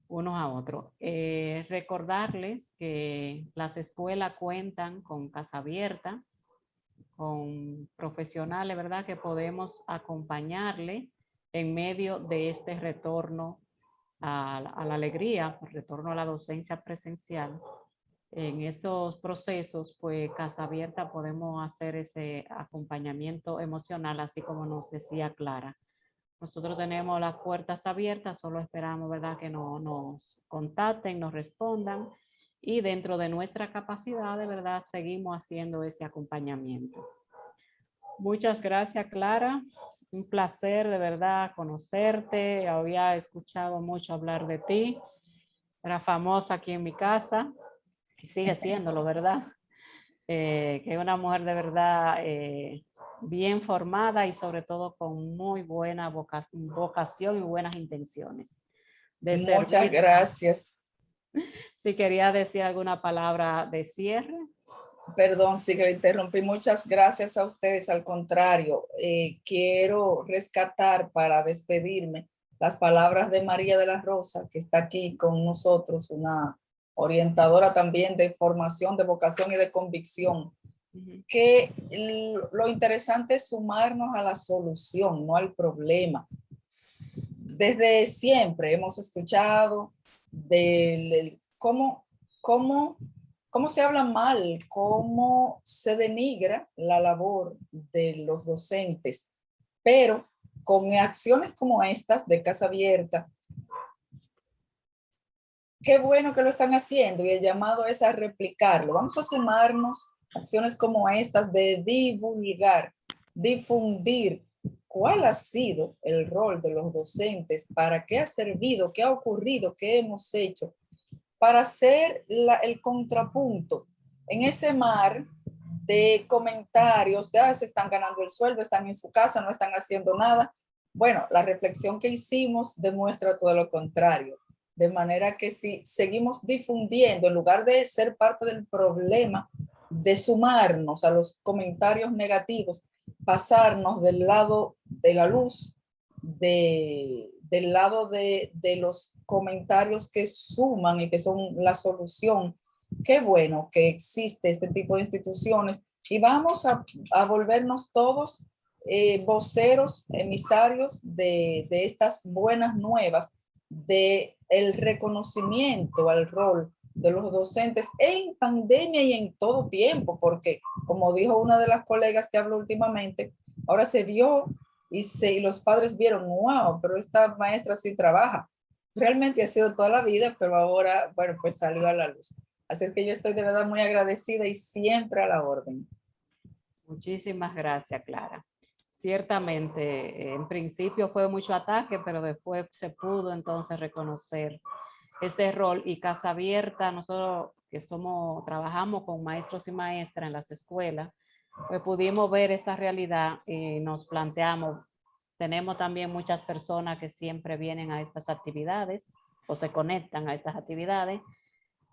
unos a otros. Recordarles que las escuelas cuentan con casa abierta, con profesionales, ¿verdad?, que podemos acompañarle en medio de este retorno a la alegría, el retorno a la docencia presencial. En esos procesos, pues Casa Abierta podemos hacer ese acompañamiento emocional, así como nos decía Clara. Nosotros tenemos las puertas abiertas, solo esperamos, ¿verdad?, que nos contacten, nos respondan, y dentro de nuestra capacidad, de verdad, seguimos haciendo ese acompañamiento. Muchas gracias, Clara. Un placer, de verdad, conocerte. Había escuchado mucho hablar de ti. Era famosa aquí en mi casa y sigue siéndolo, ¿verdad? Que es una mujer de verdad bien formada y sobre todo con muy buena vocación y buenas intenciones de Muchas servir. gracias. Si quería decir alguna palabra de cierre. Perdón, sí que le interrumpí. Muchas gracias a ustedes. Al contrario, quiero rescatar para despedirme las palabras de María de la Rosa, que está aquí con nosotros, una orientadora también de formación, de vocación y de convicción, que lo interesante es sumarnos a la solución, no al problema. Desde siempre hemos escuchado del cómo se habla mal, cómo se denigra la labor de los docentes, pero con acciones como estas de Casa Abierta, qué bueno que lo están haciendo, y el llamado es a replicarlo. Vamos a sumarnos a acciones como estas de divulgar, difundir cuál ha sido el rol de los docentes, para qué ha servido, qué ha ocurrido, qué hemos hecho, para hacer el contrapunto en ese mar de comentarios de se están ganando el sueldo, están en su casa, no están haciendo nada. Bueno, la reflexión que hicimos demuestra todo lo contrario. De manera que si seguimos difundiendo, en lugar de ser parte del problema, de sumarnos a los comentarios negativos, pasarnos del lado de la luz, del lado de los comentarios que suman y que son la solución. Qué bueno que existe este tipo de instituciones, y vamos a volvernos todos voceros, emisarios de estas buenas nuevas, de el reconocimiento al rol de los docentes en pandemia y en todo tiempo, porque como dijo una de las colegas que habló últimamente, ahora se vio y los padres vieron, wow, pero esta maestra sí trabaja. Realmente ha sido toda la vida, pero ahora, bueno, pues salió a la luz. Así es que yo estoy de verdad muy agradecida y siempre a la orden. Muchísimas gracias, Clara. Ciertamente, en principio fue mucho ataque, pero después se pudo entonces reconocer ese rol, y Casa Abierta, nosotros que trabajamos con maestros y maestras en las escuelas, pues pudimos ver esa realidad y nos planteamos, tenemos también muchas personas que siempre vienen a estas actividades o se conectan a estas actividades.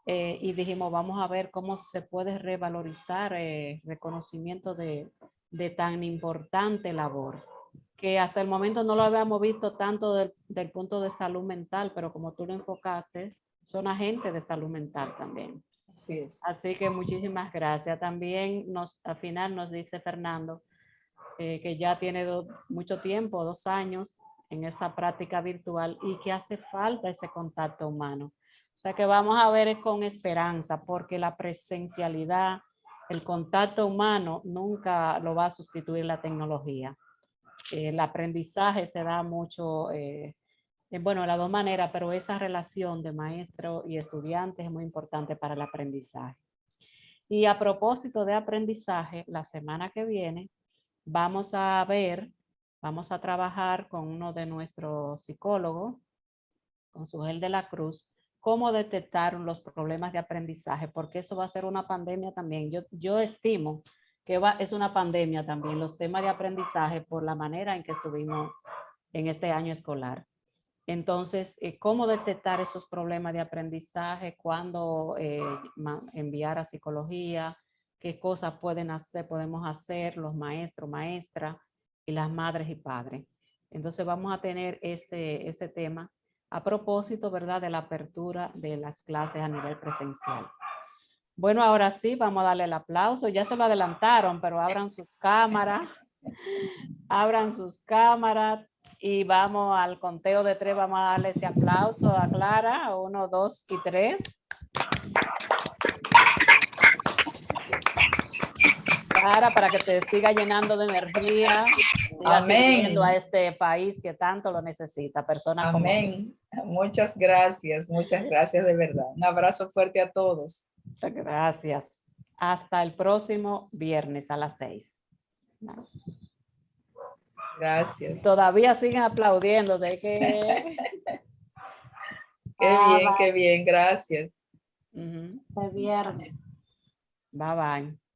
Y dijimos, vamos a ver cómo se puede revalorizar reconocimiento de tan importante labor, que hasta el momento no lo habíamos visto tanto del punto de salud mental, pero como tú lo enfocaste, son agentes de salud mental también. Así es. Así que muchísimas gracias. También al final nos dice Fernando que ya tiene mucho tiempo, 2 años en esa práctica virtual y que hace falta ese contacto humano. O sea que vamos a ver con esperanza, porque la presencialidad, el contacto humano nunca lo va a sustituir la tecnología. El aprendizaje se da mucho, bueno, de las dos maneras, pero esa relación de maestro y estudiante es muy importante para el aprendizaje. Y a propósito de aprendizaje, la semana que viene vamos a trabajar con uno de nuestros psicólogos, con Sugel de la Cruz, cómo detectar los problemas de aprendizaje, porque eso va a ser una pandemia también. Yo estimo que es una pandemia también los temas de aprendizaje por la manera en que estuvimos en este año escolar. Entonces, ¿cómo detectar esos problemas de aprendizaje? ¿Cuándo enviar a psicología? ¿Qué cosas podemos hacer los maestros, maestras y las madres y padres? Entonces, vamos a tener ese tema a propósito, ¿verdad?, de la apertura de las clases a nivel presencial. Bueno, ahora sí, vamos a darle el aplauso. Ya se lo adelantaron, pero abran sus cámaras. Abran sus cámaras y vamos al conteo de 3. Vamos a darle ese aplauso a Clara. 1, 2 y 3. Clara, para que te siga llenando de energía. Siga sirviendo a este país que tanto lo necesita. Personas como amén. Muchas gracias de verdad. Un abrazo fuerte a todos. Gracias. Hasta el próximo viernes a las 6. Gracias. Todavía siguen aplaudiendo de que... Qué bien, gracias. El viernes. Bye bye.